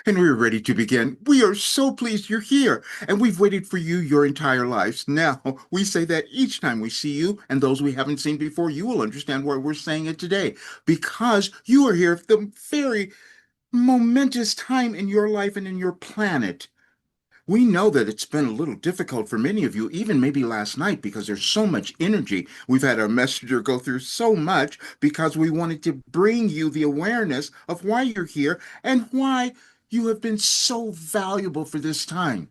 And we're ready to begin. We are so pleased you're here, and we've waited for you your entire lives. Now, we say that each time we see you, and those we haven't seen before, you will understand why we're saying it today. Because you are here at the very momentous time in your life and in your planet. We know that it's been a little difficult for many of you, even maybe last night, because there's so much energy. We've had our messenger go through so much because we wanted to bring you the awareness of why you're here and why you have been so valuable for this time.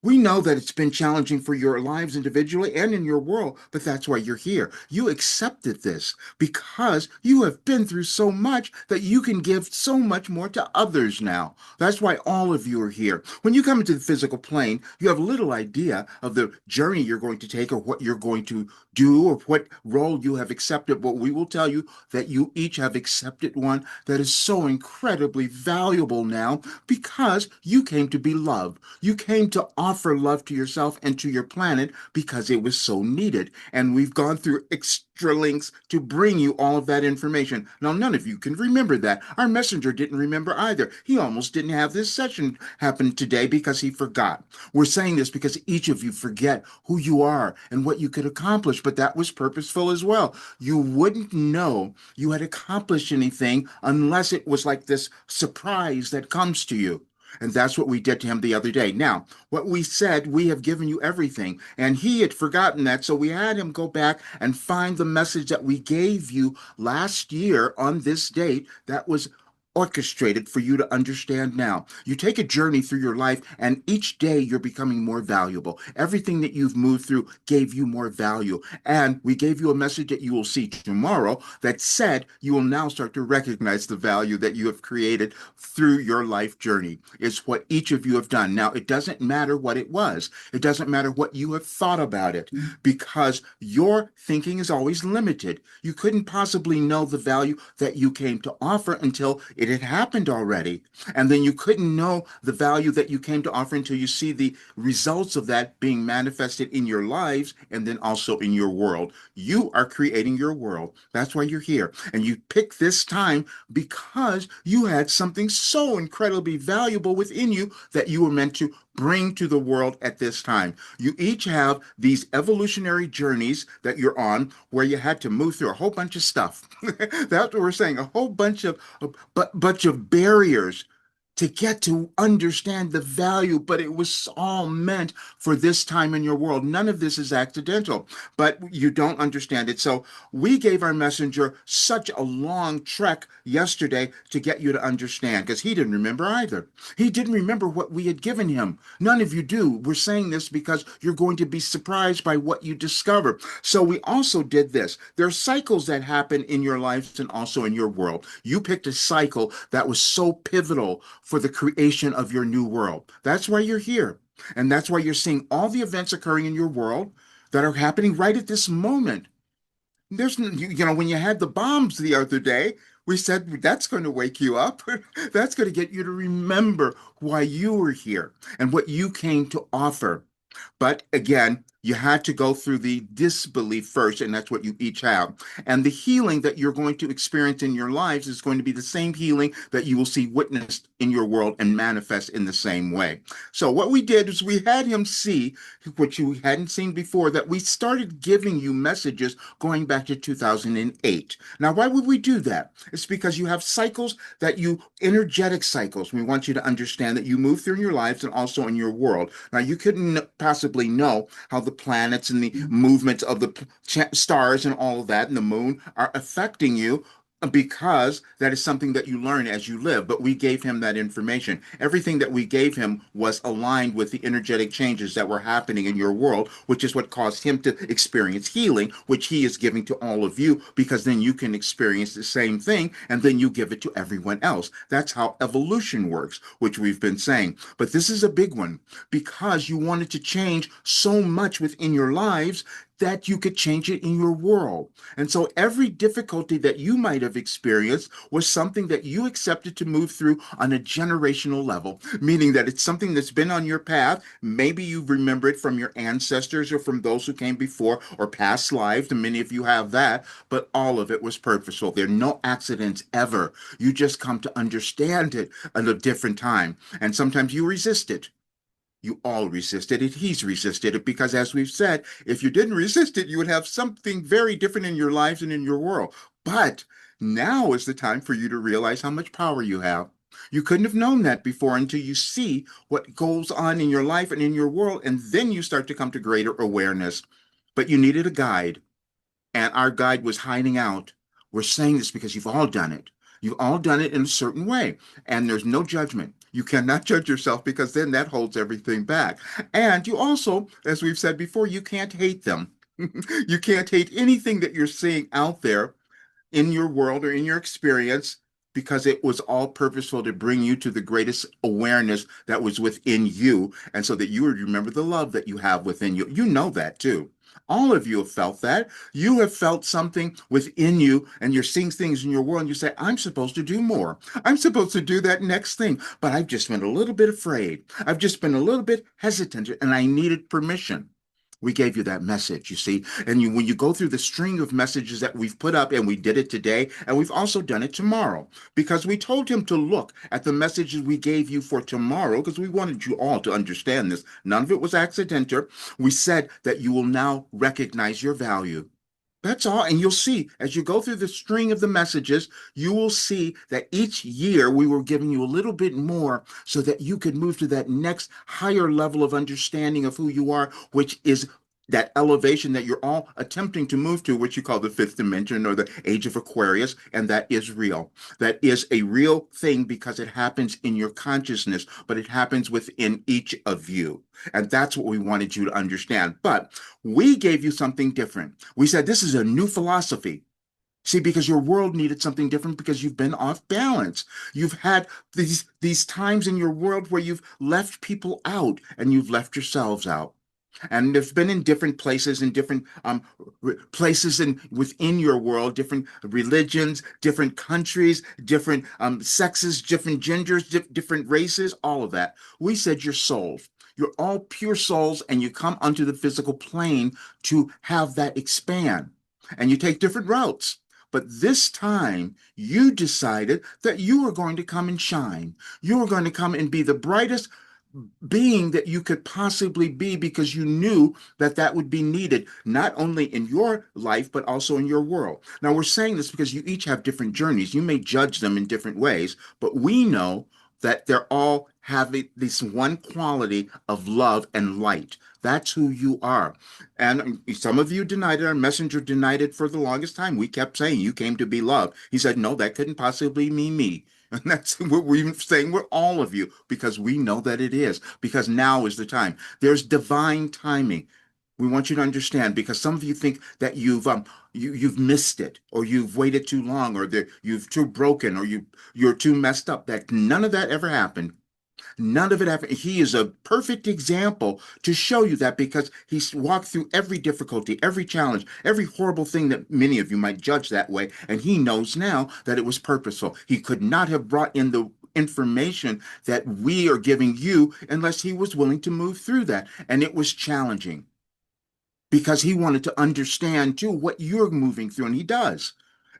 We know that it's been challenging for your lives individually and in your world, but that's why you're here. You accepted this because you have been through so much that you can give so much more to others now. That's why all of you are here. When you come into the physical plane, you have little idea of the journey you're going to take or what you're going to do or what role you have accepted, but we will tell you that you each have accepted one that is so incredibly valuable now because you came to be loved. You came to offer love to yourself and to your planet because it was so needed. And we've gone through extra links to bring you all of that information. Now, none of you can remember that. Our messenger didn't remember either. He almost didn't have this session happen today because he forgot. We're saying this because each of you forget who you are and what you could accomplish, but that was purposeful as well. You wouldn't know you had accomplished anything unless it was like this surprise that comes to you. And that's what we did to him the other day. Now, what we said, we have given you everything. And he had forgotten that. So we had him go back and find the message that we gave you last year on this date that was orchestrated for you to understand now. You take a journey through your life, and each day you're becoming more valuable. Everything that you've moved through gave you more value. And we gave you a message that you will see tomorrow that said you will now start to recognize the value that you have created through your life journey. It's what each of you have done. Now, it doesn't matter what it was, it doesn't matter what you have thought about it, because your thinking is always limited. You couldn't possibly know the value that you came to offer until it had happened already. And then you couldn't know the value that you came to offer until you see the results of that being manifested in your lives and then also in your world. You are creating your world. That's why you're here. And you picked this time because you had something so incredibly valuable within you that you were meant to bring to the world at this time. You each have these evolutionary journeys that you're on where you had to move through a whole bunch of stuff. That's what we're saying, a whole bunch of barriers to get to understand the value, but it was all meant for this time in your world. None of this is accidental, but you don't understand it. So we gave our messenger such a long trek yesterday to get you to understand because he didn't remember either. He didn't remember what we had given him. None of you do. We're saying this because you're going to be surprised by what you discover. So we also did this. There are cycles that happen in your lives and also in your world. You picked a cycle that was so pivotal for the creation of your new world. That's why you're here. And that's why you're seeing all the events occurring in your world that are happening right at this moment. When you had the bombs the other day, we said that's going to wake you up. That's going to get you to remember why you were here and what you came to offer. But again, you had to go through the disbelief first, and that's what you each have. And the healing that you're going to experience in your lives is going to be the same healing that you will see witnessed in your world and manifest in the same way. So, what we did is we had him see what you hadn't seen before, that we started giving you messages going back to 2008. Now, why would we do that? It's because you have cycles energetic cycles. We want you to understand that you move through in your lives and also in your world. Now, you couldn't possibly know how the planets and the movements of the stars and all of that and the moon are affecting you because that is something that you learn as you live. But we gave him that information. Everything that we gave him was aligned with the energetic changes that were happening in your world, which is what caused him to experience healing, which he is giving to all of you, because then you can experience the same thing and then you give it to everyone else. That's how evolution works, which we've been saying. But this is a big one because you wanted to change so much within your lives. that you could change it in your world. And so every difficulty that you might have experienced was something that you accepted to move through on a generational level, meaning that it's something that's been on your path. Maybe you remember it from your ancestors or from those who came before or past lives, and many of you have that, but all of it was purposeful. There are no accidents ever. You just come to understand it at a different time. And sometimes you resist it. You all resisted it. He's resisted it because, as we've said, if you didn't resist it, you would have something very different in your lives and in your world. But now is the time for you to realize how much power you have. You couldn't have known that before until you see what goes on in your life and in your world, and then you start to come to greater awareness. But you needed a guide, and our guide was hiding out. We're saying this because you've all done it. You've all done it in a certain way, and there's no judgment. You cannot judge yourself because then that holds everything back. And you also, as we've said before, you can't hate them. You can't hate anything that you're seeing out there in your world or in your experience because it was all purposeful to bring you to the greatest awareness that was within you. And so that you would remember the love that you have within you. You know that too. All of you have felt that. You have felt something within you, and you're seeing things in your world, and you say, I'm supposed to do more. I'm supposed to do that next thing, but I've just been a little bit afraid. I've just been a little bit hesitant, and I needed permission. We gave you that message, you see. And when you go through the string of messages that we've put up, and we did it today, and we've also done it tomorrow, because we told him to look at the messages we gave you for tomorrow, because we wanted you all to understand this. None of it was accidental. We said that you will now recognize your value. That's all. And you'll see as you go through the string of the messages, you will see that each year we were giving you a little bit more so that you could move to that next higher level of understanding of who you are, which is that elevation that you're all attempting to move to, which you call the fifth dimension or the age of Aquarius. And that is real. That is a real thing because it happens in your consciousness, but it happens within each of you. And that's what we wanted you to understand. But we gave you something different. We said this is a new philosophy. See, because your world needed something different because you've been off balance. You've had these times in your world where you've left people out and you've left yourselves out. And they've been in different places, in different places in within your world, different religions, different countries, different sexes, different genders, different races, all of that. We said you're souls. You're all pure souls, and you come onto the physical plane to have that expand. And you take different routes. But this time, you decided that you were going to come and shine. You were going to come and be the brightest being that you could possibly be because you knew that that would be needed not only in your life but also in your world. Now we're saying this because you each have different journeys. You may judge them in different ways, but we know that they're all having this one quality of love and light. That's who you are. And some of you denied it. Our messenger denied it for the longest time. We kept saying you came to be loved. He said, no, that couldn't possibly mean me. And that's what we're saying. We're all of you because we know that it is, because now is the time. There's divine timing. We want you to understand because some of you think that you've missed it or you've waited too long or that you've too broken or you're too messed up. That none of that ever happened. None of it happened. He is a perfect example to show you that because he's walked through every difficulty, every challenge, every horrible thing that many of you might judge that way. And he knows now that it was purposeful. He could not have brought in the information that we are giving you unless he was willing to move through that. And it was challenging because he wanted to understand too what you're moving through. And he does.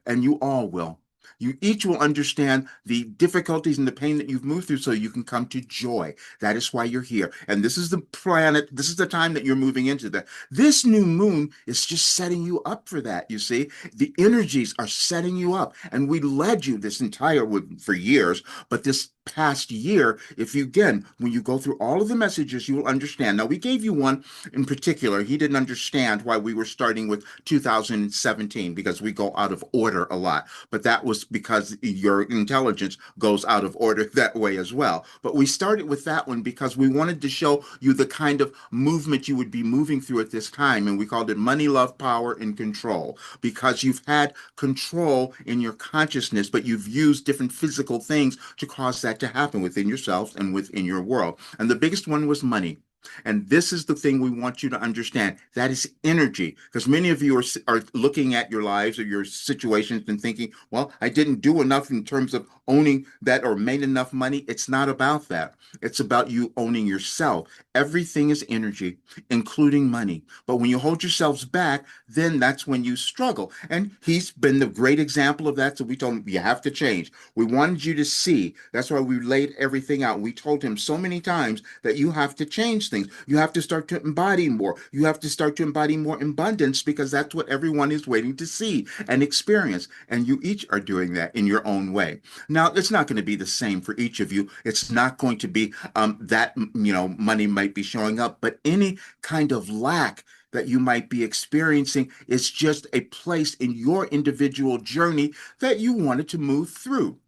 And you all will. You each will understand the difficulties and the pain that you've moved through so you can come to joy. That is why you're here. And this is the planet, this is the time that you're moving into that. This new moon is just setting you up for that, you see. The energies are setting you up. And we led you this entire, for years, but this past year, if you, again, when you go through all of the messages, you will understand. Now, we gave you one in particular. He didn't understand why we were starting with 2017 because we go out of order a lot. But that was because your intelligence goes out of order that way as well. But we started with that one because we wanted to show you the kind of movement you would be moving through at this time. And we called it money, love, power, and control because you've had control in your consciousness, but you've used different physical things to cause that to happen within yourself and within your world. And the biggest one was money. And this is the thing we want you to understand. That is energy. Because many of you are looking at your lives or your situations and thinking, well, I didn't do enough in terms of owning that or made enough money. It's not about that. It's about you owning yourself. Everything is energy, including money. But when you hold yourselves back, then that's when you struggle. And he's been the great example of that. So we told him, you have to change. We wanted you to see. That's why we laid everything out. We told him so many times that you have to change things. You have to start to embody more. You have to start to embody more abundance because that's what everyone is waiting to see and experience. And you each are doing that in your own way. Now, it's not going to be the same for each of you. It's not going to be that, money might be showing up, but any kind of lack that you might be experiencing is just a place in your individual journey that you wanted to move through.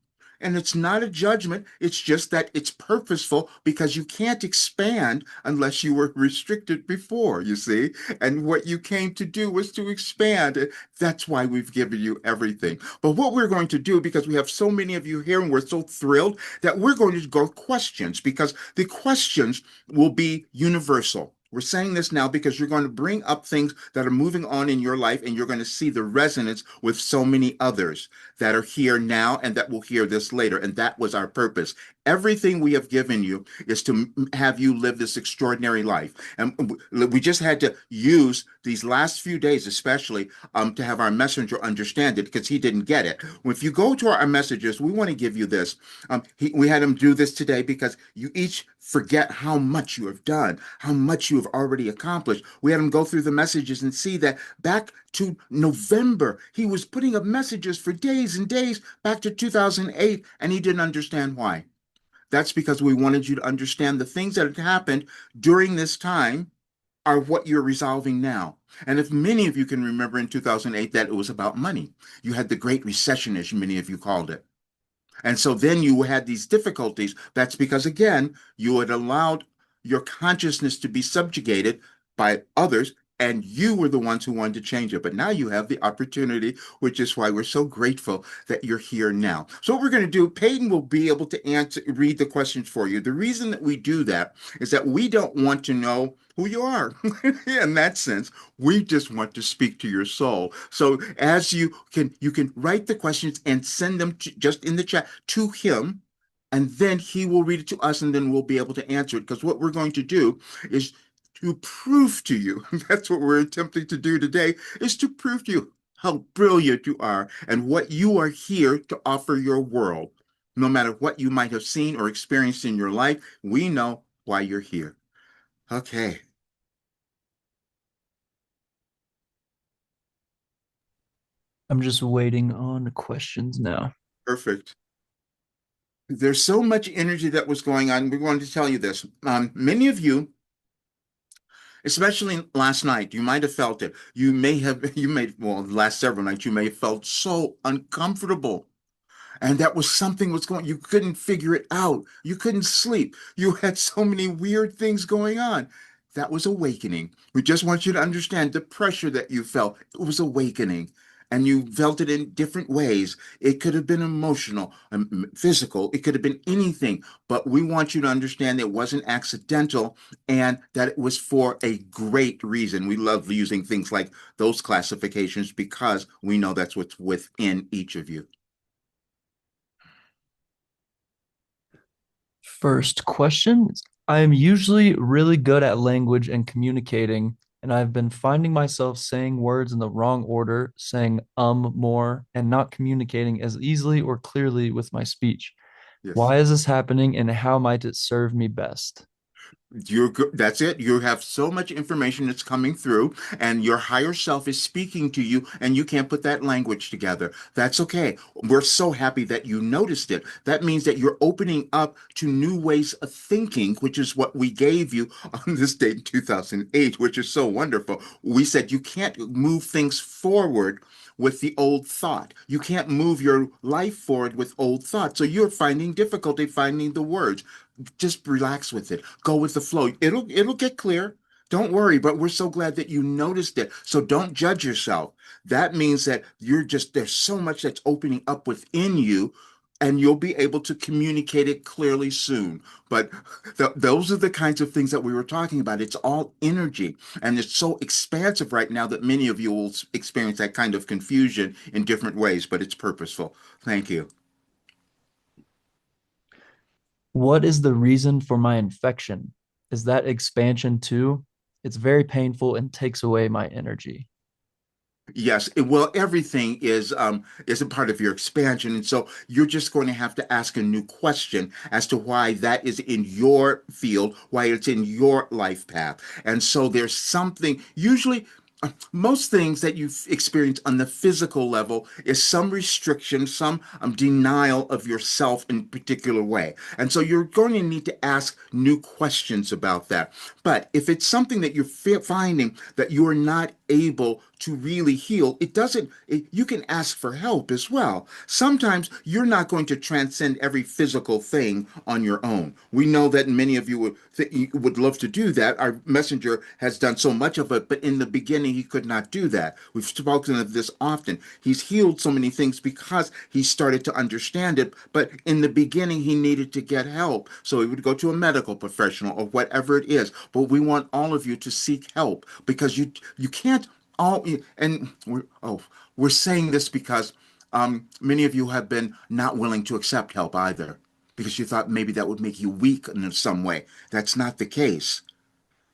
And it's not a judgment. It's just that it's purposeful because you can't expand unless you were restricted before, you see? And what you came to do was to expand. That's why we've given you everything. But what we're going to do, because we have so many of you here and we're so thrilled, that we're going to go questions because the questions will be universal. We're saying this now because you're going to bring up things that are moving on in your life and you're going to see the resonance with so many others that are here now and that will hear this later. And that was our purpose. Everything we have given you is to have you live this extraordinary life. And we just had to use these last few days, especially, to have our messenger understand it because he didn't get it. If you go to our messages, we want to give you this. We had him do this today because you each forget how much you have done, how much you have already accomplished. We had him go through the messages and see that back to November, he was putting up messages for days and days back to 2008, and he didn't understand why. That's because we wanted you to understand the things that had happened during this time are what you're resolving now. And if many of you can remember in 2008 that it was about money, you had the Great Recession, as many of you called it. And so then you had these difficulties. That's because, again, you had allowed your consciousness to be subjugated by others, and you were the ones who wanted to change it. But now you have the opportunity, which is why we're so grateful that you're here now. So what we're going to do, Peyton will be able to read the questions for you. The reason that we do that is that we don't want to know who you are in that sense. We just want to speak to your soul. So as you can write the questions and send them just in the chat to him, and then he will read it to us, and then we'll be able to answer it. Because what we're going to do is to prove to you, that's what we're attempting to do today, is to prove to you how brilliant you are and what you are here to offer your world. No matter what you might have seen or experienced in your life, we know why you're here. Okay, I'm just waiting on questions now. perfect. There's so much energy that was going on. We wanted to tell you this. Many of you, especially last night, you might have felt it. Well, the last several nights, you may have felt so uncomfortable. And that was something was going, you couldn't figure it out. You couldn't sleep. You had so many weird things going on. That was awakening. We just want you to understand the pressure that you felt. It was awakening. And you felt it in different ways. It could have been emotional, physical, it could have been anything. But we want you to understand it wasn't accidental and that it was for a great reason. We love using things like those classifications because we know that's what's within each of you. First question. I am usually really good at language and communicating, and I've been finding myself saying words in the wrong order, saying more, and not communicating as easily or clearly with my speech. Yes. Why is this happening, and how might it serve me best? You're good. That's it. You have so much information that's coming through, and your higher self is speaking to you, and you can't put that language together. That's okay. We're so happy that you noticed it. That means that you're opening up to new ways of thinking, which is what we gave you on this date in 2008, which is so wonderful. We said you can't move things forward with the old thought. You can't move your life forward with old thought. So you're finding difficulty finding the words. Just relax with it. Go with the flow. It'll get clear. Don't worry, but we're so glad that you noticed it. So don't judge yourself. That means that there's so much that's opening up within you. and you'll be able to communicate it clearly soon. But those are the kinds of things that we were talking about. It's all energy, and it's so expansive right now that many of you will experience that kind of confusion in different ways, but it's purposeful. Thank you. What is the reason for my infection? Is that expansion too? It's very painful and takes away my energy. Yes, well, everything is a part of your expansion, and so you're just going to have to ask a new question as to why that is in your field, why it's in your life path. And so there's something usually most things that you experience on the physical level is some restriction, some denial of yourself in a particular way. And so you're going to need to ask new questions about that. But if it's something that you're finding that you are not able to really heal, you can ask for help as well. Sometimes you're not going to transcend every physical thing on your own. We know that many of you would love to do that. Our messenger has done so much of it, but in the beginning, he could not do that. We've spoken of this often. He's healed so many things because he started to understand it, but in the beginning, he needed to get help. So he would go to a medical professional or whatever it is. But we want all of you to seek help because you can't all and we're saying this because many of you have been not willing to accept help either because you thought maybe that would make you weak in some way. That's not the case.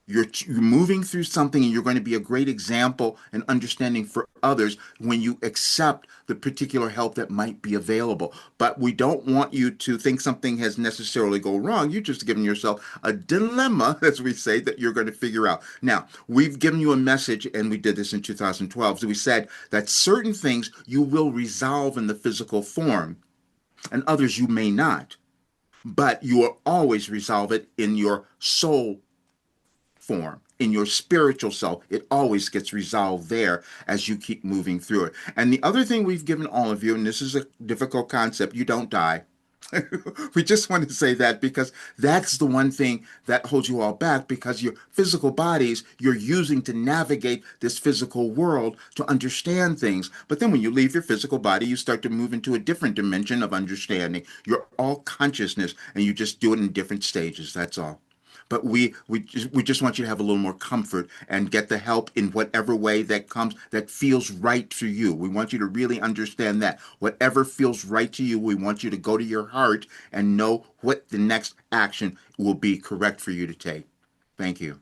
You're moving through something and you're going to be a great example and understanding for others when you accept the particular help that might be available. But we don't want you to think something has necessarily go wrong. You're just giving yourself a dilemma, as we say, that you're going to figure out. Now, we've given you a message, and we did this in 2012. So we said that certain things you will resolve in the physical form and others you may not, but you will always resolve it in your soul form, in your spiritual self. It always gets resolved there as you keep moving through it. And the other thing we've given all of you, and this is a difficult concept, you don't die. We just want to say that because that's the one thing that holds you all back because your physical bodies you're using to navigate this physical world to understand things. But then when you leave your physical body, you start to move into a different dimension of understanding. You're all consciousness and you just do it in different stages. That's all. But we just want you to have a little more comfort and get the help in whatever way that comes that feels right for you. We want you to really understand that whatever feels right to you, we want you to go to your heart and know what the next action will be correct for you to take. Thank you.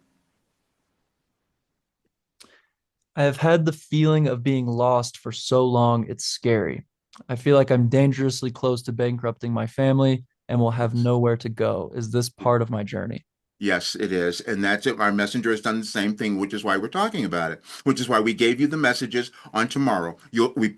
I have had the feeling of being lost for so long, it's scary. I feel like I'm dangerously close to bankrupting my family and will have Yes. nowhere to go. Is this part of my journey? Yes, it is. And that's it. Our messenger has done the same thing, which is why we're talking about it, which is why we gave you the messages on tomorrow.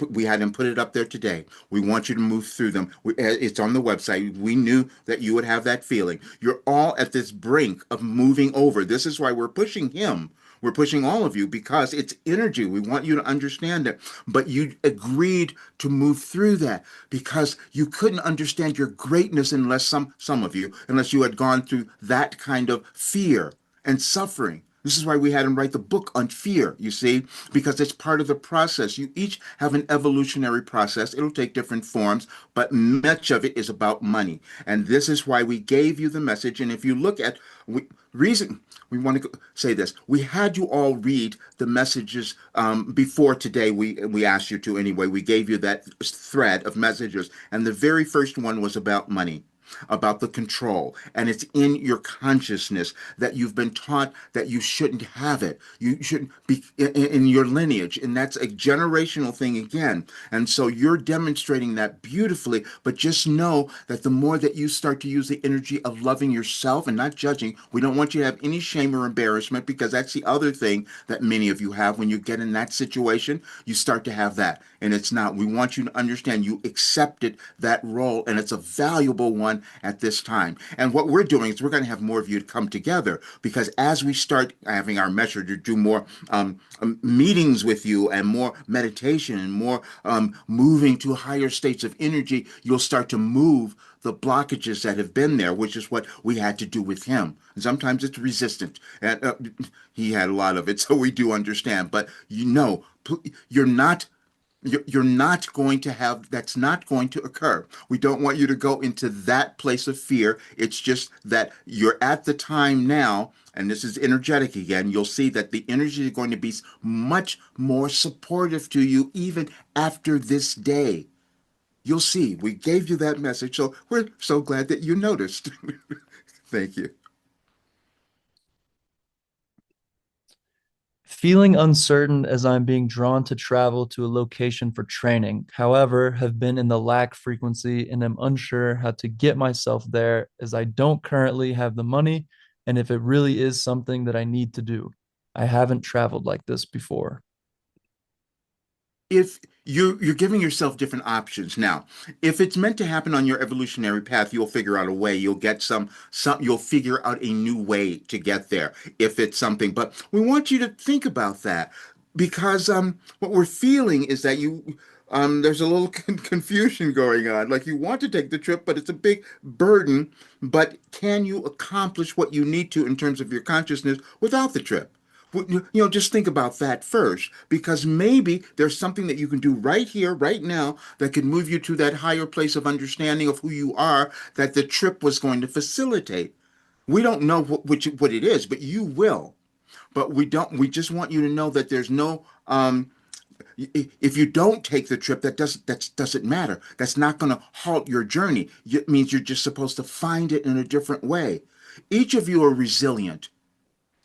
We had him put it up there today. We want you to move through them. It's on the website. We knew that you would have that feeling. You're all at this brink of moving over. This is why we're pushing him. We're pushing all of you because it's energy. We want you to understand it. But you agreed to move through that because you couldn't understand your greatness unless some of you, unless you had gone through that kind of fear and suffering. This is why we had him write the book on fear, you see, because it's part of the process. You each have an evolutionary process. It'll take different forms, but much of it is about money. And this is why we gave you the message. And if you look at reason, we want to say this. We had you all read the messages before today. We asked you to anyway. We gave you that thread of messages. And the very first one was about money, about the control. And it's in your consciousness that you've been taught that you shouldn't have it. You shouldn't be in your lineage. And that's a generational thing again. And so you're demonstrating that beautifully. But just know that the more that you start to use the energy of loving yourself and not judging, we don't want you to have any shame or embarrassment because that's the other thing that many of you have when you get in that situation. You start to have that. And it's not. We want you to understand you accepted that role and it's a valuable one at this time. And what we're doing is we're going to have more of you to come together because as we start having our messenger do more meetings with you and more meditation and more moving to higher states of energy, you'll start to move the blockages that have been there, which is what we had to do with him. And sometimes it's resistant. And he had a lot of it, so we do understand. But you're not You're not going to have, that's not going to occur. We don't want you to go into that place of fear. It's just that you're at the time now, and this is energetic again. You'll see that the energy is going to be much more supportive to you even after this day. You'll see, we gave you that message. So we're so glad that you noticed. Thank you. Feeling uncertain as I'm being drawn to travel to a location for training. However, have been in the lack frequency and am unsure how to get myself there as I don't currently have the money and if it really is something that I need to do. I haven't traveled like this before. If you're giving yourself different options now, if it's meant to happen on your evolutionary path, you'll figure out a way. You'll get some you'll figure out a new way to get there if it's something. But we want you to think about that because what we're feeling is that you there's a little confusion going on. Like you want to take the trip, but it's a big burden. But can you accomplish what you need to in terms of your consciousness without the trip? Just think about that first, because maybe there's something that you can do right here, right now, that could move you to that higher place of understanding of who you are that the trip was going to facilitate. We don't know what it is, but you will. But we don't. We just want you to know that there's no. If you don't take the trip, that doesn't matter. That's not going to halt your journey. It means you're just supposed to find it in a different way. Each of you are resilient.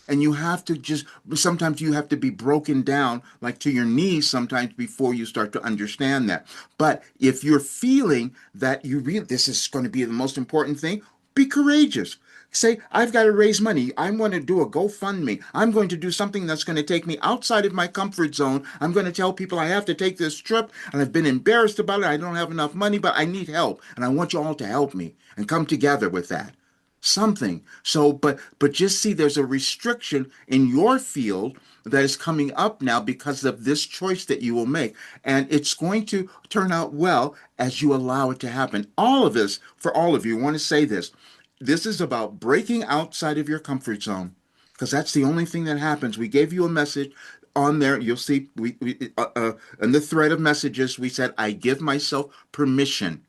And you have to just, sometimes you have to be broken down like to your knees sometimes before you start to understand that. But if you're feeling that this is going to be the most important thing, be courageous. Say, I've got to raise money. I'm going to do a GoFundMe. I'm going to do something that's going to take me outside of my comfort zone. I'm going to tell people I have to take this trip and I've been embarrassed about it. I don't have enough money, but I need help. And I want you all to help me and come together with that something. So, but just see there's a restriction in your field that is coming up now because of this choice that you will make. And it's going to turn out well as you allow it to happen. All of this, for all of you, I want to say this. This is about breaking outside of your comfort zone because that's the only thing that happens. We gave you a message on there. You'll see in the thread of messages, we said, I give myself permission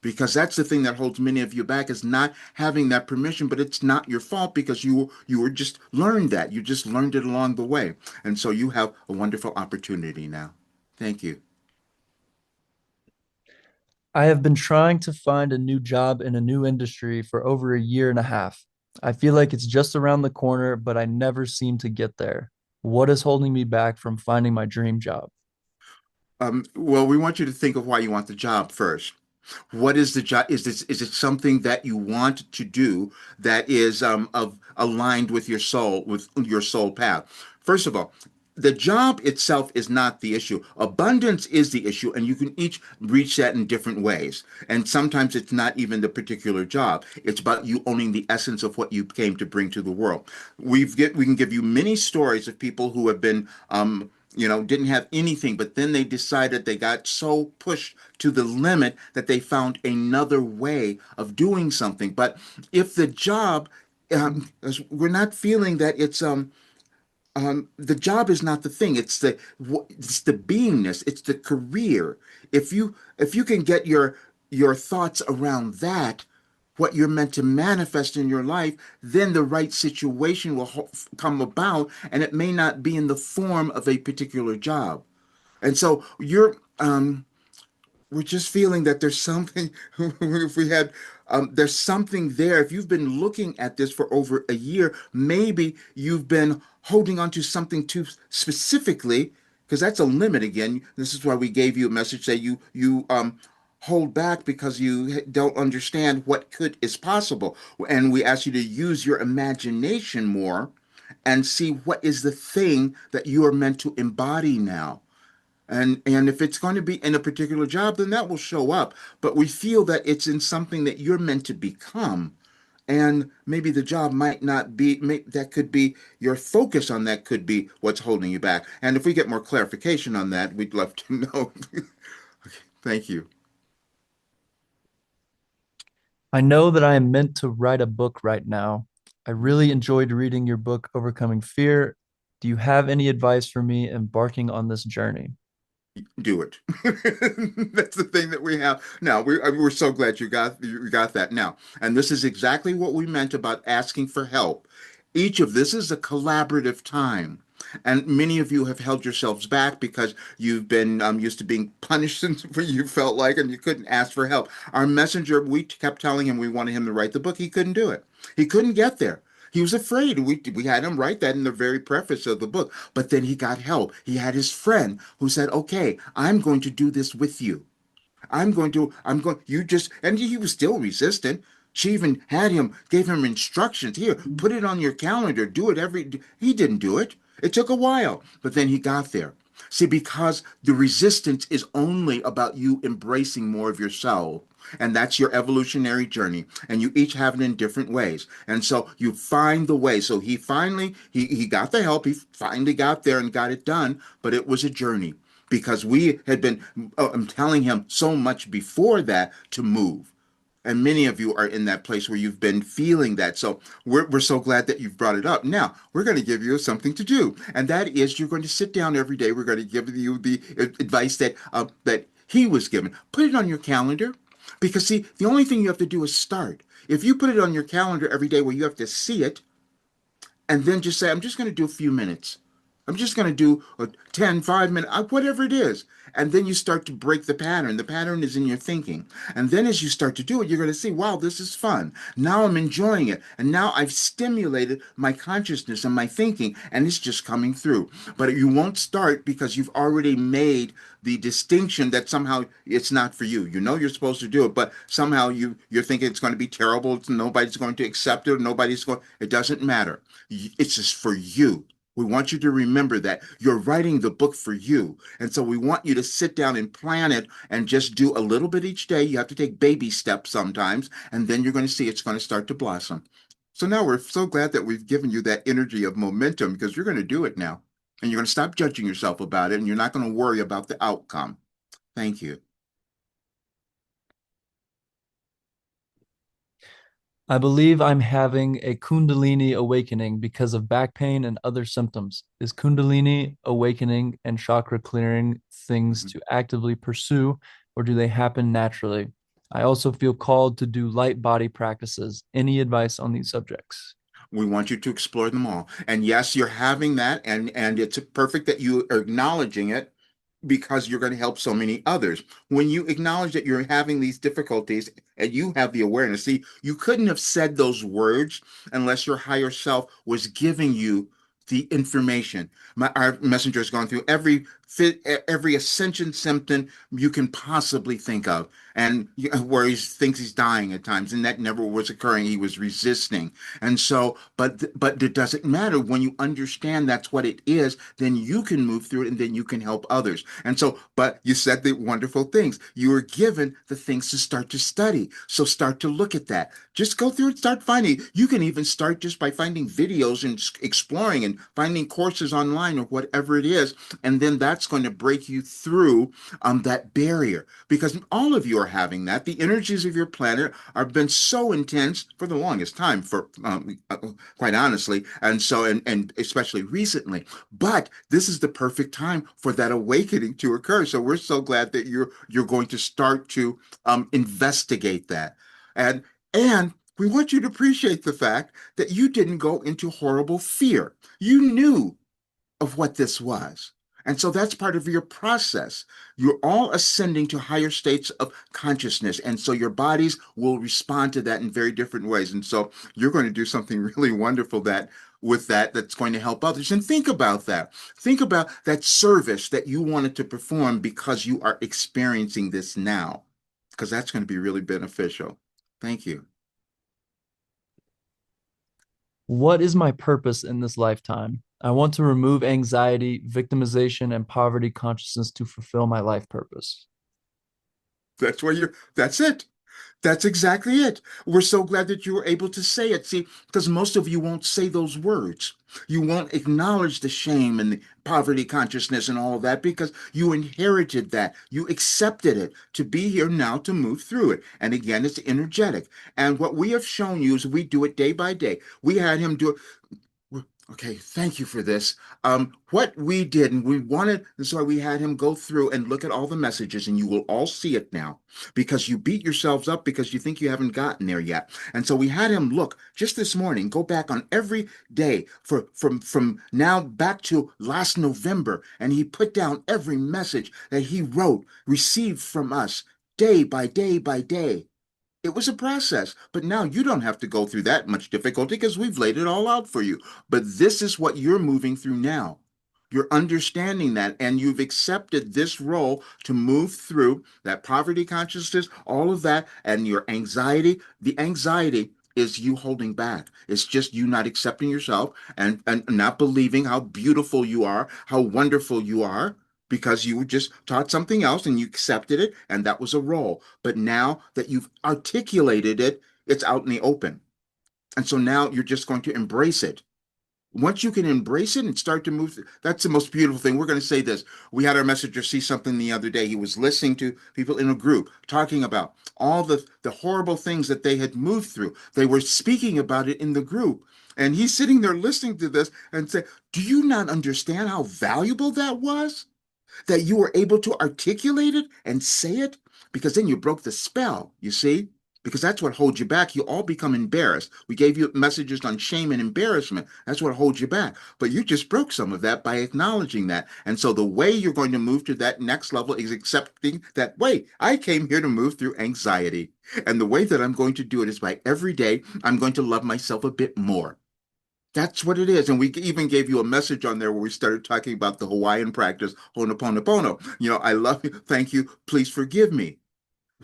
because that's the thing that holds many of you back is not having that permission, but it's not your fault because you were just learned that you just learned it along the way, and so you have a wonderful opportunity now. Thank you. I have been trying to find a new job in a new industry for over a year and a half. I feel like it's just around the corner, but I never seem to get there. What is holding me back from finding my dream job? Well, we want you to think of why you want the job first. What is the job? Is it something that you want to do that is of aligned with your soul path? First of all, the job itself is not the issue. Abundance is the issue, and you can each reach that in different ways. And sometimes it's not even the particular job. It's about you owning the essence of what you came to bring to the world. We can give you many stories of people who have been didn't have anything, but then they decided they got so pushed to the limit that they found another way of doing something. But if the job, we're not feeling that the job is not the thing. It's the beingness. It's the career. If you can get your thoughts around that, what you're meant to manifest in your life, then the right situation will come about, and it may not be in the form of a particular job. And so we're just feeling that there's something. If we had there's something there. If you've been looking at this for over a year, maybe you've been holding on to something too specifically, because that's a limit again. This is why we gave you a message that you hold back because you don't understand what could is possible. And we ask you to use your imagination more and see what is the thing that you are meant to embody now. And if it's going to be in a particular job, then that will show up. But we feel that it's in something that you're meant to become. And maybe the job might not be, that could be your focus on that could be what's holding you back. And if we get more clarification on that, we'd love to know. Thank you. I know that I am meant to write a book right now. I really enjoyed reading your book, Overcoming Fear. Do you have any advice for me embarking on this journey? Do it. That's the thing that we have now. We're so glad you got that now. And this is exactly what we meant about asking for help. Each of this is a collaborative time. And many of you have held yourselves back because you've been used to being punished for you felt like, and you couldn't ask for help. Our messenger, we kept telling him we wanted him to write the book. He couldn't do it. He couldn't get there. He was afraid. We had him write that in the very preface of the book. But then he got help. He had his friend who said, "Okay, I'm going to do this with you. I'm going, you just," and he was still resistant. She even gave him instructions. Here, put it on your calendar. Do it he didn't do it. It took a while, but then he got there. See, because the resistance is only about you embracing more of yourself. And that's your evolutionary journey. And you each have it in different ways. And so you find the way. So he got the help. He finally got there and got it done. But it was a journey because we had been telling him so much before that to move. And many of you are in that place where you've been feeling that. So we're so glad that you've brought it up. Now, we're going to give you something to do. And that is you're going to sit down every day. We're going to give you the advice that he was given. Put it on your calendar. Because, see, the only thing you have to do is start. If you put it on your calendar every day where you have to see it, and then just say, I'm just going to do a few minutes. I'm just going to do 10, 5 minutes, whatever it is. And then you start to break the pattern. The pattern is in your thinking. And then as you start to do it, you're going to see, wow, this is fun. Now I'm enjoying it. And now I've stimulated my consciousness and my thinking, and it's just coming through. But you won't start because you've already made the distinction that somehow it's not for you. You know you're supposed to do it, but somehow you're thinking it's going to be terrible. Nobody's going to accept it. It doesn't matter. It's just for you. We want you to remember that you're writing the book for you. And so we want you to sit down and plan it and just do a little bit each day. You have to take baby steps sometimes, and then you're going to see it's going to start to blossom. So now we're so glad that we've given you that energy of momentum because you're going to do it now. And you're going to stop judging yourself about it, and you're not going to worry about the outcome. Thank you. I believe I'm having a Kundalini awakening because of back pain and other symptoms. Is Kundalini awakening and chakra clearing things to actively pursue, or do they happen naturally? I also feel called to do light body practices. Any advice on these subjects? We want you to explore them all. And yes, you're having that, and it's perfect that you are acknowledging it because you're going to help so many others. When you acknowledge that you're having these difficulties and you have the awareness, see, you couldn't have said those words unless your higher self was giving you the information. Our messenger has gone through every ascension symptom you can possibly think of, and where he thinks he's dying at times, and that never was occurring. He was resisting, and so, but it doesn't matter when you understand that's what it is. Then you can move through it, and then you can help others. And so, but you said the wonderful things. You were given the things to start to study, so start to look at that. Just go through and start finding. You can even start just by finding videos and exploring and finding courses online or whatever it is, and then that's going to break you through that barrier because all of you are having that. The energies of your planet have been so intense for the longest time, for quite honestly, and so and especially recently. But this is the perfect time for that awakening to occur. So we're so glad that you're going to start to investigate that, and and we want you to appreciate the fact that you didn't go into horrible fear. You knew of what this was. And so that's part of your process. You're all ascending to higher states of consciousness. And so your bodies will respond to that in very different ways. And so you're going to do something really wonderful that's going to help others. And think about that. Think about that service that you wanted to perform because you are experiencing this now, because that's going to be really beneficial. Thank you. What is my purpose in this lifetime? I want to remove anxiety, victimization, and poverty consciousness to fulfill my life purpose. That's it. That's exactly it. We're so glad that you were able to say it. See, because most of you won't say those words. You won't acknowledge the shame and the poverty consciousness and all of that because you inherited that. You accepted it to be here now to move through it. And again, it's energetic. And what we have shown you is we do it day by day. We had him do it. Okay, thank you for this. What we did, and we wanted, that's why we had him go through and look at all the messages, and you will all see it now because you beat yourselves up because you think you haven't gotten there yet. And so we had him look just this morning, go back on every day for from now back to last November, and he put down every message that he wrote, received from us, day by day by day. It was a process, but now you don't have to go through that much difficulty because we've laid it all out for you. But this is what you're moving through now. You're understanding that, and you've accepted this role to move through that poverty consciousness, all of that, and your anxiety. The anxiety is you holding back. It's just you not accepting yourself and not believing how beautiful you are, how wonderful you are, because you were just taught something else and you accepted it, and that was a role. But now that you've articulated it, it's out in the open. And so now you're just going to embrace it. Once you can embrace it and start to move, that's the most beautiful thing. We're going to say this. We had our messenger see something the other day. He was listening to people in a group talking about all the horrible things that they had moved through. They were speaking about it in the group. And he's sitting there listening to this and say, do you not understand how valuable that was? That you were able to articulate it and say it, because then you broke the spell, you see? Because that's what holds you back. You all become embarrassed. We gave you messages on shame and embarrassment. That's what holds you back. But you just broke some of that by acknowledging that. And so the way you're going to move to that next level is accepting that, wait, I came here to move through anxiety. And the way that I'm going to do it is by every day, I'm going to love myself a bit more. That's what it is. And we even gave you a message on there where we started talking about the Hawaiian practice, Ho'oponopono. I love you. Thank you. Please forgive me.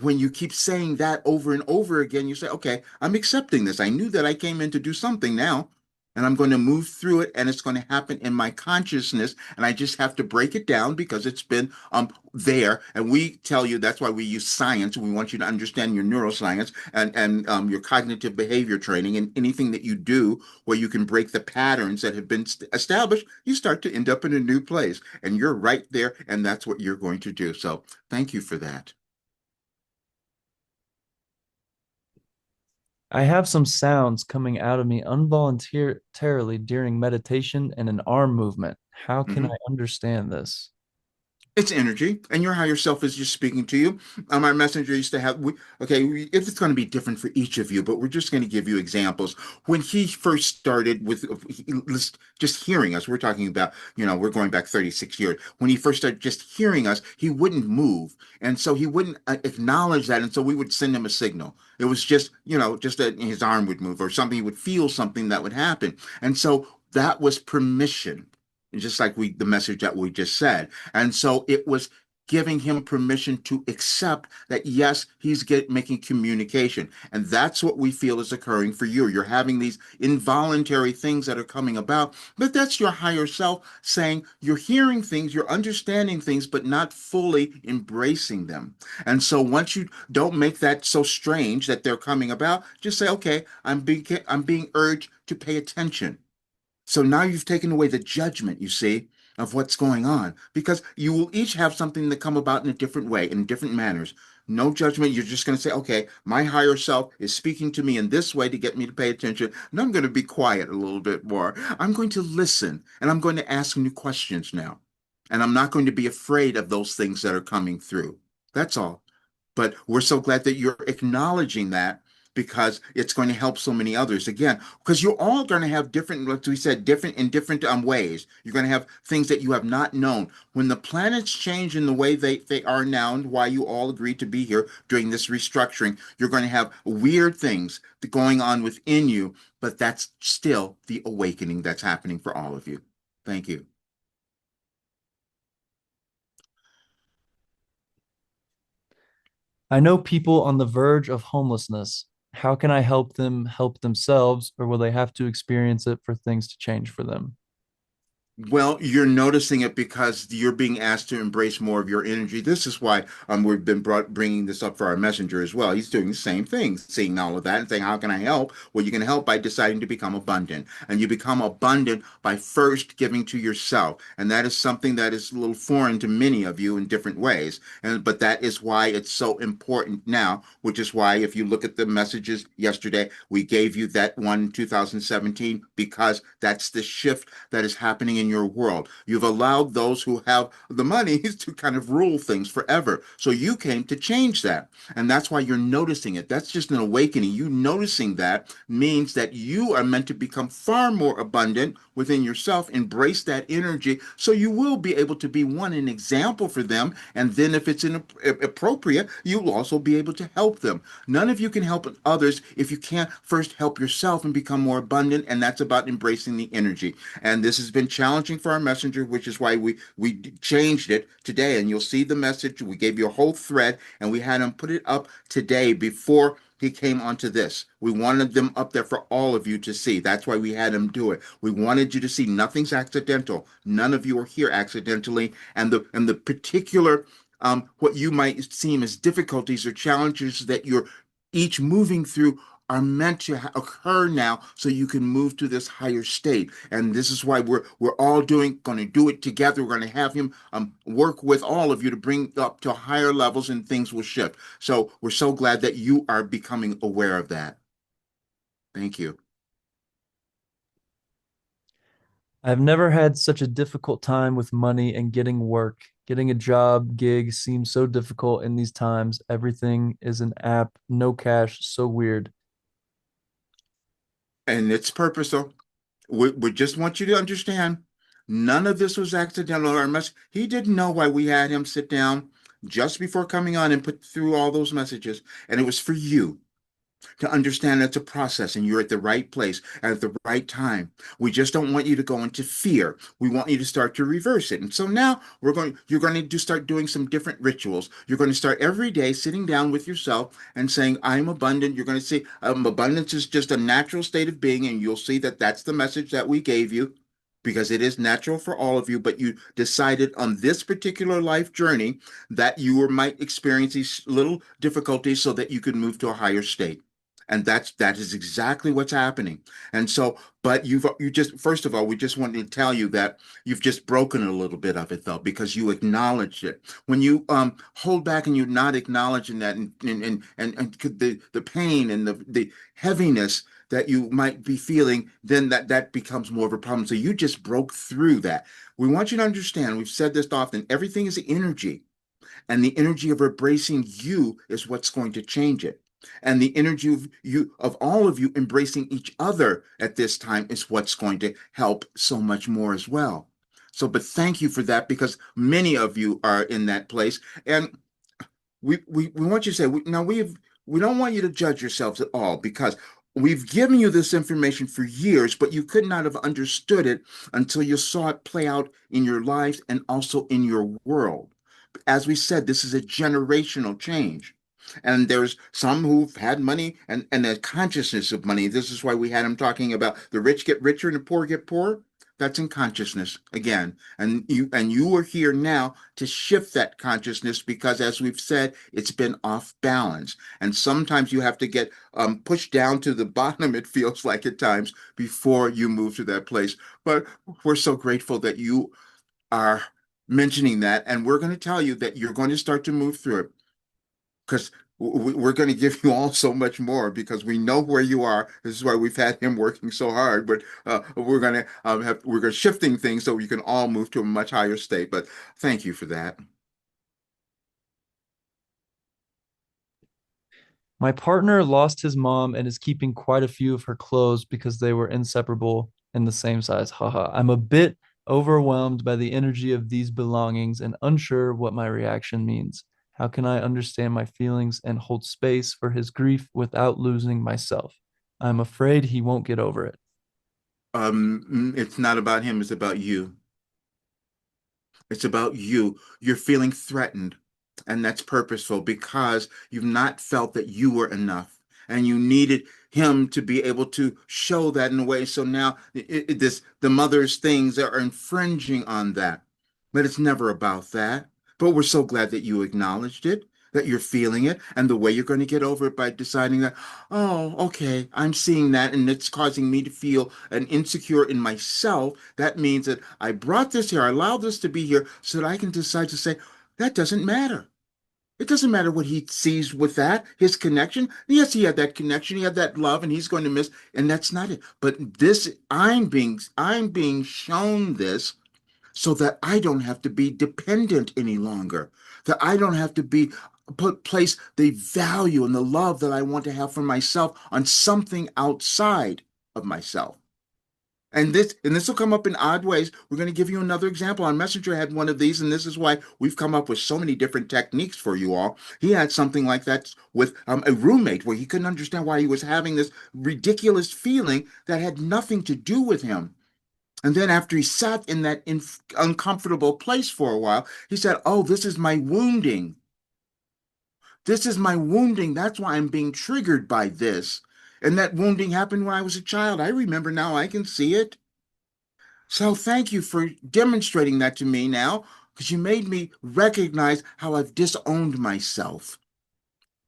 When you keep saying that over and over again, you say, okay, I'm accepting this. I knew that I came in to do something now, and I'm going to move through it, and it's going to happen in my consciousness. And I just have to break it down because it's been there. And we tell you that's why we use science. We want you to understand your neuroscience and your cognitive behavior training and anything that you do where you can break the patterns that have been established, you start to end up in a new place. And you're right there, and that's what you're going to do. So thank you for that. I have some sounds coming out of me involuntarily during meditation and an arm movement. How can I Mhm. understand this? It's energy, and your higher self is just speaking to you. Our messenger used to have, if it's going to be different for each of you, but we're just going to give you examples. When he first started with just hearing us, we're talking about, we're going back 36 years. When he first started just hearing us, he wouldn't move. And so he wouldn't acknowledge that. And so we would send him a signal. It was just, just that his arm would move or something, he would feel something that would happen. And so that was permission, just like the message that we just said. And so it was giving him permission to accept that yes, making communication. And that's what we feel is occurring for you. You're having these involuntary things that are coming about, but that's your higher self saying you're hearing things, you're understanding things, but not fully embracing them. And so once you don't make that so strange that they're coming about, just say, okay, I'm being urged to pay attention. So now you've taken away the judgment, you see, of what's going on, because you will each have something that come about in a different way, in different manners. No judgment. You're just going to say, okay, my higher self is speaking to me in this way to get me to pay attention. And I'm going to be quiet a little bit more. I'm going to listen and I'm going to ask new questions now. And I'm not going to be afraid of those things that are coming through. That's all. But we're so glad that you're acknowledging that because it's going to help so many others. Again, because you're all going to have different, like we said, different in different ways. You're going to have things that you have not known. When the planets change in the way they are now and why you all agreed to be here during this restructuring, you're going to have weird things going on within you, but that's still the awakening that's happening for all of you. Thank you. I know people on the verge of homelessness. How can I help them help themselves, or will they have to experience it for things to change for them? Well, you're noticing it because you're being asked to embrace more of your energy. This is why we've been bringing this up for our messenger as well. He's doing the same thing, seeing all of that and saying, "How can I help?" Well, you can help by deciding to become abundant, and you become abundant by first giving to yourself, and that is something that is a little foreign to many of you in different ways. And but that is why it's so important now. Which is why, if you look at the messages yesterday, we gave you that one 2017 because that's the shift that is happening in your world. You've allowed those who have the money to kind of rule things forever. So you came to change that. And that's why you're noticing it. That's just an awakening. You noticing that means that you are meant to become far more abundant within yourself. Embrace that energy so you will be able to be one, an example for them. And then if it's appropriate, you'll also be able to help them. None of you can help others if you can't first help yourself and become more abundant. And that's about embracing the energy. And this has been challenging for our messenger, which is why we changed it today. And you'll see the message. We gave you a whole thread, and we had him put it up today before he came onto this. We wanted them up there for all of you to see. That's why we had him do it. We wanted you to see nothing's accidental. None of you are here accidentally, and the particular what you might seem as difficulties or challenges that you're each moving through are meant to occur now so you can move to this higher state. And this is why we're all going to do it together. We're going to have him work with all of you to bring up to higher levels, and things will shift. So we're so glad that you are becoming aware of that. Thank you. I've never had such a difficult time with money and getting work. Getting a job, gig seems so difficult in these times. Everything is an app, no cash, so weird. And it's purposeful. We just want you to understand none of this was accidental or mess. He didn't know why we had him sit down just before coming on and put through all those messages. And it was for you to understand it's a process and you're at the right place at the right time. We just don't want you to go into fear. We want you to start to reverse it. And so now you're going to start doing some different rituals. You're going to start every day sitting down with yourself and saying, I'm abundant. You're going to see abundance is just a natural state of being. And you'll see that that's the message that we gave you because it is natural for all of you, but you decided on this particular life journey that might experience these little difficulties so that you could move to a higher state. And that is exactly what's happening. And so, but you just first of all, we just wanted to tell you that you've just broken a little bit of it though, because you acknowledged it. When you hold back and you're not acknowledging that and the pain and the heaviness that you might be feeling, then that becomes more of a problem. So you just broke through that. We want you to understand, we've said this often, everything is energy. And the energy of embracing you is what's going to change it. And the energy of all of you embracing each other at this time is what's going to help so much more as well. So, but thank you for that because many of you are in that place. And we want you to say, we don't want you to judge yourselves at all because we've given you this information for years, but you could not have understood it until you saw it play out in your lives and also in your world. As we said, this is a generational change. And there's some who've had money and a consciousness of money. This is why we had him talking about the rich get richer and the poor get poorer. That's in consciousness again. And you are here now to shift that consciousness because as we've said, it's been off balance. And sometimes you have to get pushed down to the bottom, it feels like at times, before you move to that place. But we're so grateful that you are mentioning that, and we're going to tell you that you're going to start to move through it because we're going to give you all so much more because we know where you are. This is why we've had him working so hard, but we're going to shifting things so you can all move to a much higher state. But thank you for that. My partner lost his mom and is keeping quite a few of her clothes because they were inseparable and the same size. Haha. I'm a bit overwhelmed by the energy of these belongings and unsure what my reaction means. How can I understand my feelings and hold space for his grief without losing myself? I'm afraid he won't get over it. It's not about him, it's about you. It's about you. You're feeling threatened, and that's purposeful because you've not felt that you were enough. and you needed him to be able to show that in a way. So now the mother's things are infringing on that. But it's never about that. But we're so glad that you acknowledged it, that you're feeling it, and the way you're going to get over it by deciding that, oh, okay, I'm seeing that, and it's causing me to feel an insecure in myself. That means that I brought this here, I allowed this to be here so that I can decide to say, that doesn't matter. It doesn't matter what he sees with that, his connection. Yes, he had that connection, he had that love, and he's going to miss, and that's not it. But this, I'm being shown this so that I don't have to be dependent any longer, that I don't have to be place the value and the love that I want to have for myself on something outside of myself. And this will come up in odd ways. We're going to give you another example. Our messenger had one of these, and this is why we've come up with so many different techniques for you all. He had something like that with a roommate where he couldn't understand why he was having this ridiculous feeling that had nothing to do with him. And then after he sat in that uncomfortable place for a while, he said, "Oh, this is my wounding. This is my wounding. That's why I'm being triggered by this." And that wounding happened when I was a child. I remember now, I can see it. So thank you for demonstrating that to me now, because you made me recognize how I've disowned myself.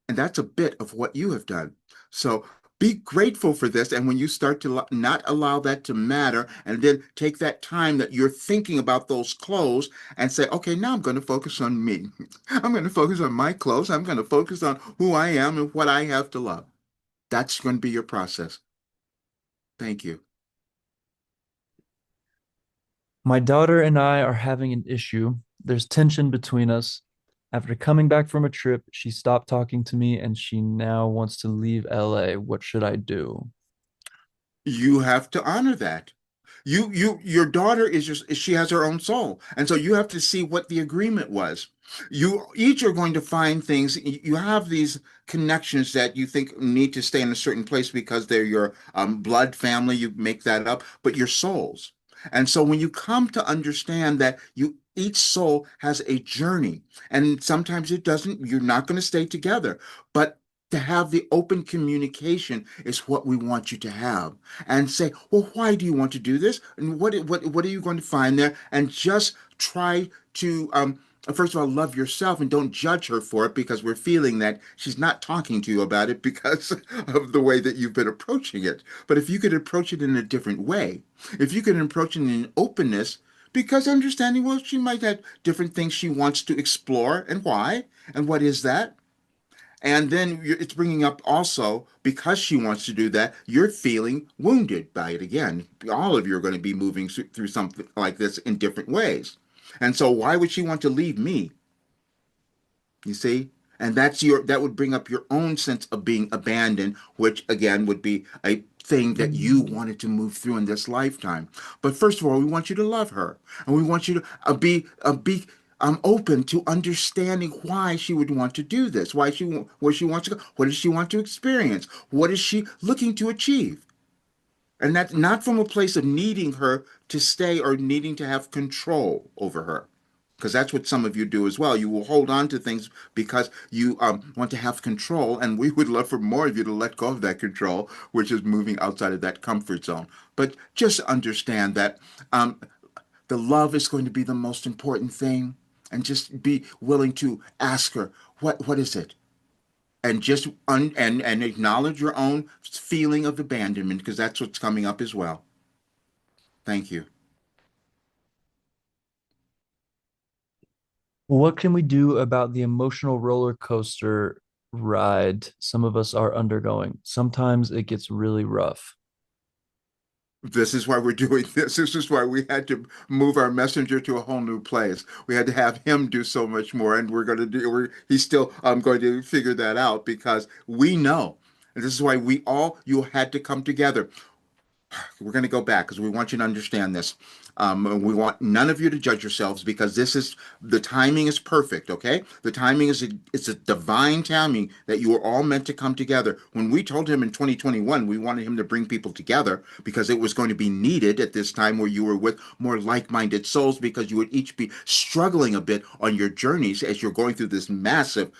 And that's a bit of what you have done. So be grateful for this. And when you start to not allow that to matter, and then take that time that you're thinking about those clothes and say, okay, now I'm going to focus on me. I'm going to focus on my clothes. I'm going to focus on who I am and what I have to love. That's going to be your process. Thank you. My daughter and I are having an issue. There's tension between us. After coming back from a trip, she stopped talking to me and she now wants to leave LA. What should I do? You have to honor that. Your daughter is just, she has her own soul. And so you have to see what the agreement was. You each are going to find things. You have these connections that you think need to stay in a certain place because they're your blood family. You make that up, but your souls. And so when you come to understand that each soul has a journey, and sometimes it doesn't, you're not going to stay together. But to have the open communication is what we want you to have, and say, well, why do you want to do this, and what are you going to find there, and just try to first of all, love yourself and don't judge her for it, because we're feeling that she's not talking to you about it because of the way that you've been approaching it. But if you could approach it in a different way, if you could approach it in openness, because understanding, well, she might have different things she wants to explore, and why, and what is that? And then it's bringing up also, because she wants to do that, you're feeling wounded by it again. All of you are going to be moving through something like this in different ways. And so, why would she want to leave me? You see? And that would bring up your own sense of being abandoned, which again would be a thing that you wanted to move through in this lifetime. But first of all, we want you to love her, and we want you to be open to understanding why she would want to do this, where she wants to go, what does she want to experience, what is she looking to achieve, and that's not from a place of needing her to stay or needing to have control over her, because that's what some of you do as well. You will hold on to things because you want to have control, and we would love for more of you to let go of that control, which is moving outside of that comfort zone. But just understand that the love is going to be the most important thing, and just be willing to ask her, what is it? And just and acknowledge your own feeling of abandonment, because that's what's coming up as well. Thank you. What can we do about the emotional roller coaster ride some of us are undergoing? Sometimes it gets really rough. This is why we're doing this. This is why we had to move our messenger to a whole new place. We had to have him do so much more, and we're going to do. He's still going to figure that out, because we know, and this is why you had to come together. We're going to go back because we want you to understand this. And we want none of you to judge yourselves, because the timing is perfect. Okay, the timing it's a divine timing that you are all meant to come together. When we told him in 2021, we wanted him to bring people together because it was going to be needed at this time where you were with more like-minded souls, because you would each be struggling a bit on your journeys as you're going through this massive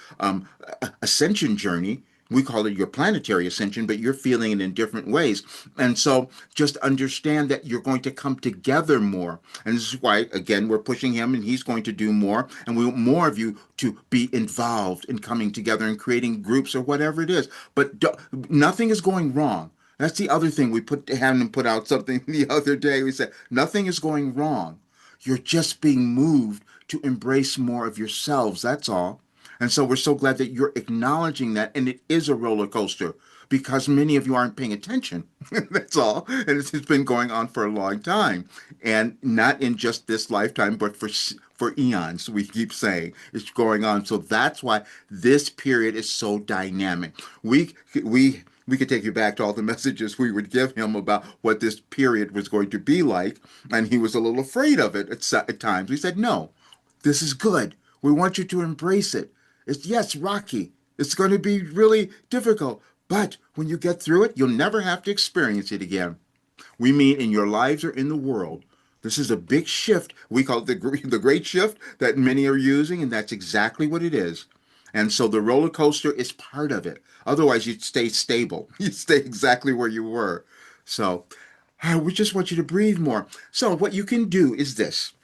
ascension journey. We call it your planetary ascension, but you're feeling it in different ways. And so just understand that you're going to come together more. And this is why, again, we're pushing him and he's going to do more. And we want more of you to be involved in coming together and creating groups or whatever it is. But nothing is going wrong. That's the other thing. We had him put out something the other day. We said, nothing is going wrong. You're just being moved to embrace more of yourselves. That's all. And so we're so glad that you're acknowledging that. And it is a roller coaster because many of you aren't paying attention. That's all. And it's been going on for a long time. And not in just this lifetime, but for eons, we keep saying it's going on. So that's why this period is so dynamic. We could take you back to all the messages we would give him about what this period was going to be like, and he was a little afraid of it at times. We said, "No, this is good. We want you to embrace it. It's yes, rocky. It's going to be really difficult, but when you get through it, you'll never have to experience it again. We mean in your lives or in the world. This is a big shift. We call it the great shift that many are using, and that's exactly what it is. And so the roller coaster is part of it. Otherwise, you'd stay stable. You'd stay exactly where you were. So we just want you to breathe more. So what you can do is this.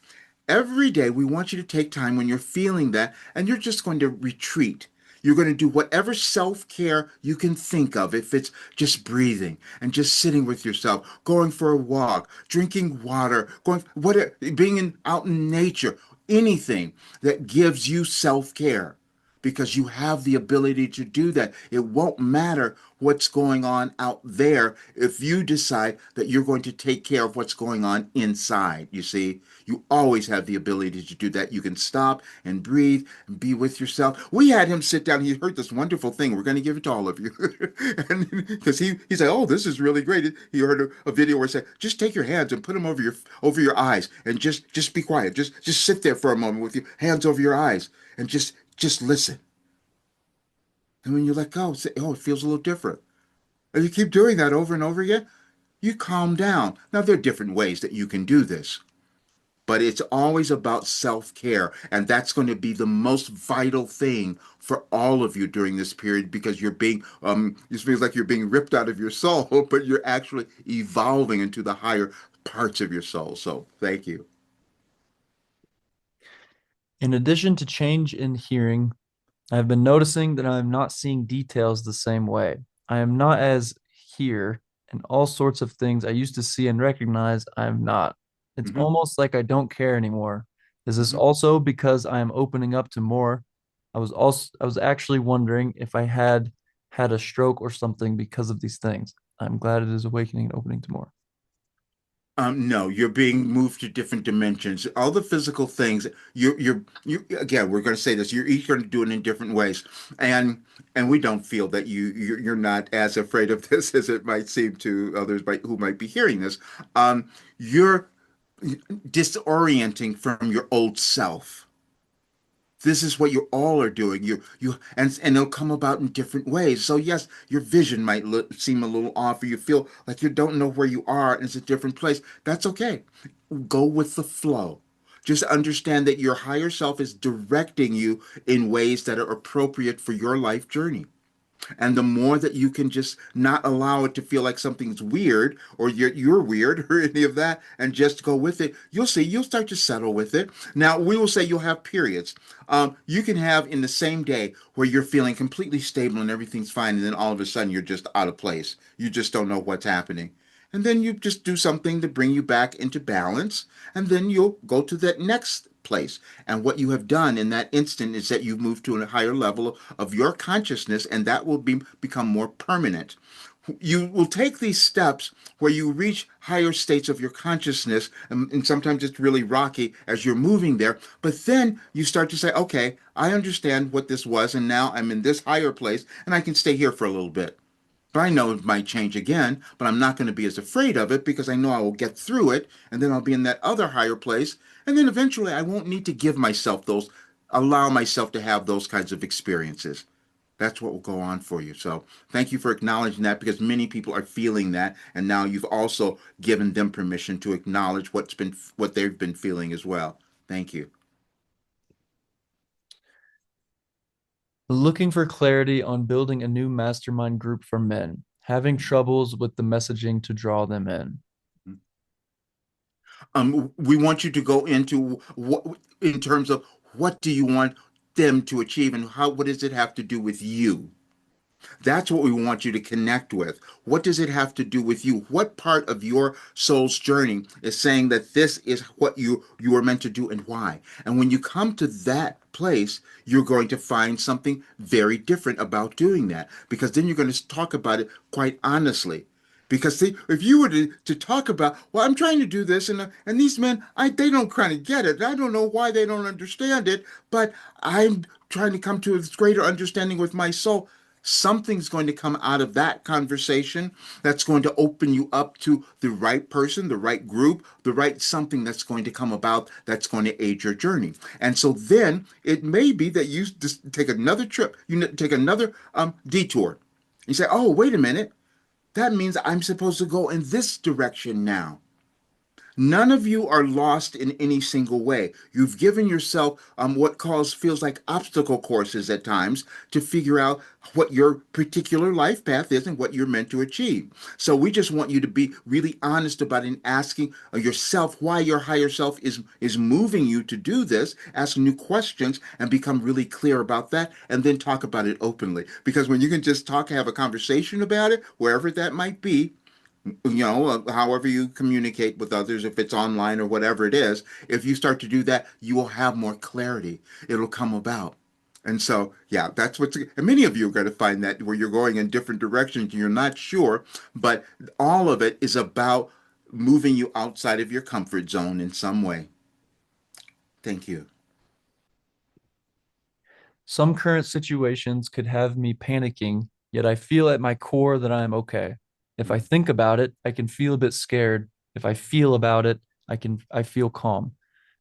Every day, we want you to take time when you're feeling that, and you're just going to retreat. You're going to do whatever self care you can think of. If it's just breathing and just sitting with yourself, going for a walk, drinking water, going whatever, out in nature, anything that gives you self care, because you have the ability to do that. It won't matter what's going on out there if you decide that you're going to take care of what's going on inside. You see, you always have the ability to do that. You can stop and breathe and be with yourself. We had him sit down. He heard this wonderful thing. We're going to give it to all of you. And because he said, "Oh, this is really great." He heard a video where it said, "Just take your hands and put them over your eyes and just be quiet. Just sit there for a moment with your hands over your eyes and just listen." And when you let go, say, "Oh, it feels a little different." And you keep doing that over and over again, you calm down. Now, there are different ways that you can do this, but it's always about self care. And that's going to be the most vital thing for all of you during this period because it feels like you're being ripped out of your soul, but you're actually evolving into the higher parts of your soul. So, thank you. In addition to change in hearing, I have been noticing that I am not seeing details the same way. I am not as here, and all sorts of things I used to see and recognize, I am not. It's Hmm. almost like I don't care anymore. Is this Hmm. also because I am opening up to more? I was actually wondering if I had a stroke or something because of these things. I'm glad it is awakening and opening to more. No, you're being moved to different dimensions. All the physical things, you again, we're going to say this, you're each going to do it in different ways. And and we don't feel that you're not as afraid of this as it might seem to others who might be hearing this. You're disorienting from your old self. This is what you all are doing. And it'll come about in different ways. So yes, your vision might seem a little off, or you feel like you don't know where you are and it's a different place. That's okay. Go with the flow. Just understand that your higher self is directing you in ways that are appropriate for your life journey. And the more that you can just not allow it to feel like something's weird or you're weird or any of that and just go with it, you'll see you'll start to settle with it. Now, we will say you'll have periods. You can have in the same day where you're feeling completely stable and everything's fine, and then all of a sudden you're just out of place. You just don't know what's happening. And then you just do something to bring you back into balance, and then you'll go to that next place. And what you have done in that instant is that you've moved to a higher level of your consciousness, and that will become more permanent. You will take these steps where you reach higher states of your consciousness, and sometimes it's really rocky as you're moving there. But then you start to say, okay, I understand what this was, and now I'm in this higher place, and I can stay here for a little bit. But I know it might change again, but I'm not going to be as afraid of it because I know I will get through it, and then I'll be in that other higher place, and then eventually I won't need to allow myself to have those kinds of experiences. That's what will go on for you. So thank you for acknowledging that because many people are feeling that, and now you've also given them permission to acknowledge what they've been feeling as well. Thank you. Looking for clarity on building a new mastermind group for men, having troubles with the messaging to draw them in. We want you to go into what in terms of what do you want them to achieve and how what does it have to do with you? That's what we want you to connect with. What does it have to do with you? What part of your soul's journey is saying that this is what you are meant to do and why? And when you come to that place, you're going to find something very different about doing that because then you're going to talk about it quite honestly. Because see, if you were to talk about, well, I'm trying to do this, and these men, they don't kind of get it. I don't know why they don't understand it, but I'm trying to come to a greater understanding with my soul. Something's going to come out of that conversation that's going to open you up to the right person, the right group, the right something that's going to come about that's going to aid your journey. And so then it may be that you just take another trip, you take another detour. You say, oh, wait a minute. That means I'm supposed to go in this direction now. None of you are lost in any single way. You've given yourself what calls feels like obstacle courses at times to figure out what your particular life path is and what you're meant to achieve. So we just want you to be really honest about it and asking yourself why your higher self is moving you to do this. Ask new questions and become really clear about that, and then talk about it openly. Because when you can just talk, have a conversation about it, wherever that might be, however you communicate with others, if it's online or whatever it is, if you start to do that, you will have more clarity. It'll come about. And so, yeah, that's what's, and many of you are going to find that where you're going in different directions and you're not sure, but all of it is about moving you outside of your comfort zone in some way. Thank you. Some current situations could have me panicking, yet I feel at my core that I am okay. If I think about it, I can feel a bit scared. If I feel about it, I feel calm.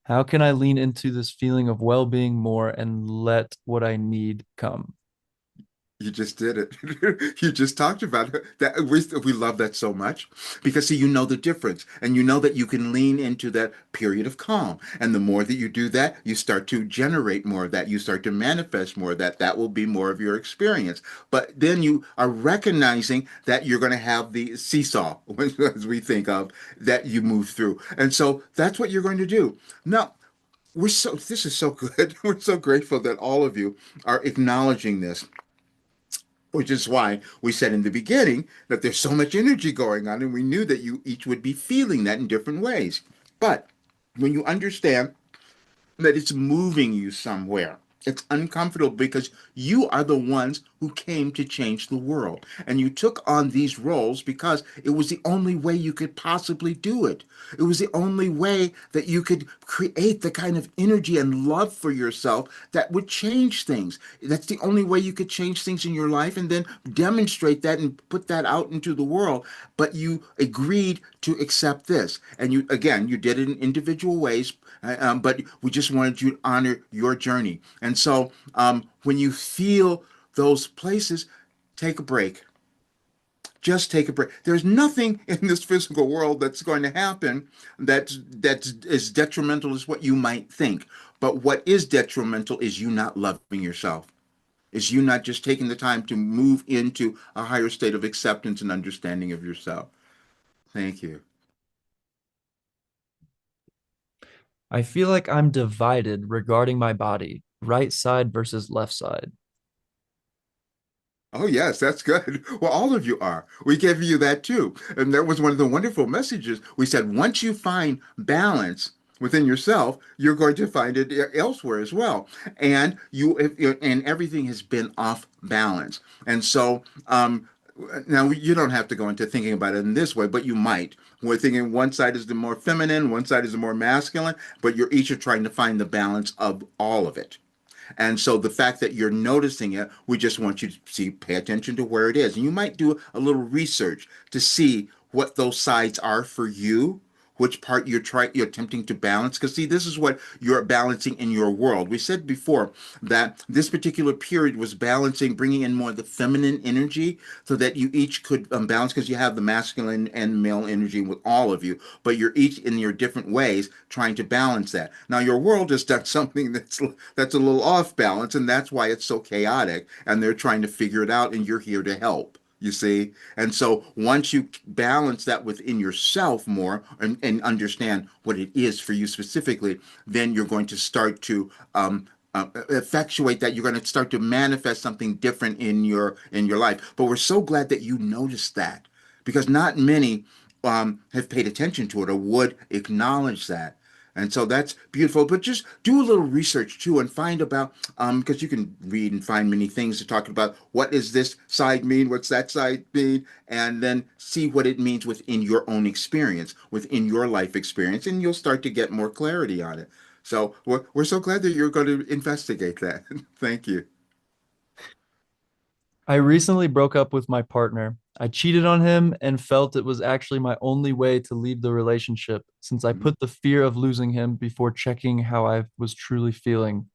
How can I lean into this feeling of well-being more and let what I need come? You just did it. You just talked about it. That we love that so much because see, you know the difference, and you know that you can lean into that period of calm. And the more that you do that, you start to generate more of that. You start to manifest more of that. That will be more of your experience. But then you are recognizing that you're going to have the seesaw, as we think of, that you move through. And so that's what you're going to do. Now, this is so good. We're so grateful that all of you are acknowledging this, which is why we said in the beginning that there's so much energy going on, and we knew that you each would be feeling that in different ways. But when you understand that it's moving you somewhere, it's uncomfortable because you are the ones who came to change the world. And you took on these roles because it was the only way you could possibly do it. It was the only way that you could create the kind of energy and love for yourself that would change things. That's the only way you could change things in your life and then demonstrate that and put that out into the world. But you agreed to accept this. And you, again, you did it in individual ways, but we just wanted you to honor your journey. And so when you feel those places, take a break. Just take a break. There's nothing in this physical world that's going to happen that's as detrimental as what you might think. But what is detrimental is you not loving yourself. Is you not just taking the time to move into a higher state of acceptance and understanding of yourself. Thank you. I feel like I'm divided regarding my body, right side versus left side. Oh, yes, that's good. Well, all of you are. We gave you that too. And that was one of the wonderful messages. We said once you find balance within yourself, you're going to find it elsewhere as well. And and everything has been off balance. And so now you don't have to go into thinking about it in this way, but you might. We're thinking one side is the more feminine, one side is the more masculine, but you're each are trying to find the balance of all of it. And so the fact that you're noticing it, we just want you to see, pay attention to where it is. And you might do a little research to see what those sides are for you, which part you're attempting to balance. Because see, this is what you're balancing in your world. We said before that this particular period was balancing, bringing in more of the feminine energy, so that you each could balance, because you have the masculine and male energy with all of you, but you're each in your different ways trying to balance that. Now, your world has done something that's a little off balance, and that's why it's so chaotic. And they're trying to figure it out, and you're here to help. You see? And so once you balance that within yourself more, and understand what it is for you specifically, then you're going to start to effectuate that. You're going to start to manifest something different in your life. But we're so glad that you noticed that, because not many have paid attention to it or would acknowledge that. And so that's beautiful. But just do a little research too, and find about, because you can read and find many things to talk about. What does this side mean? What's that side mean? And then see what it means within your own experience, within your life experience, and you'll start to get more clarity on it. So we're so glad that you're going to investigate that. Thank you. I recently broke up with my partner. I cheated on him and felt it was actually my only way to leave the relationship since I Mhm. put the fear of losing him before checking how I was truly feeling.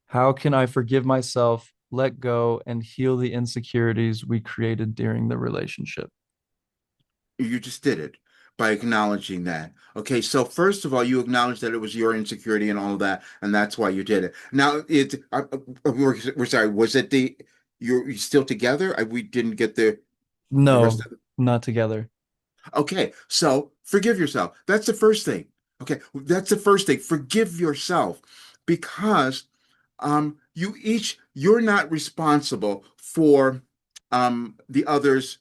How can I forgive myself, let go, and heal the insecurities we created during the relationship? You just did it by acknowledging that. Okay, so first of all, you acknowledge that it was your insecurity and all of that, and that's why you did it. Now, we're sorry. Was it you're still together? We didn't get the rest No, of it. not together. Okay, so forgive yourself. That's the first thing. Okay, that's the first thing. Forgive yourself, because you're not responsible for the others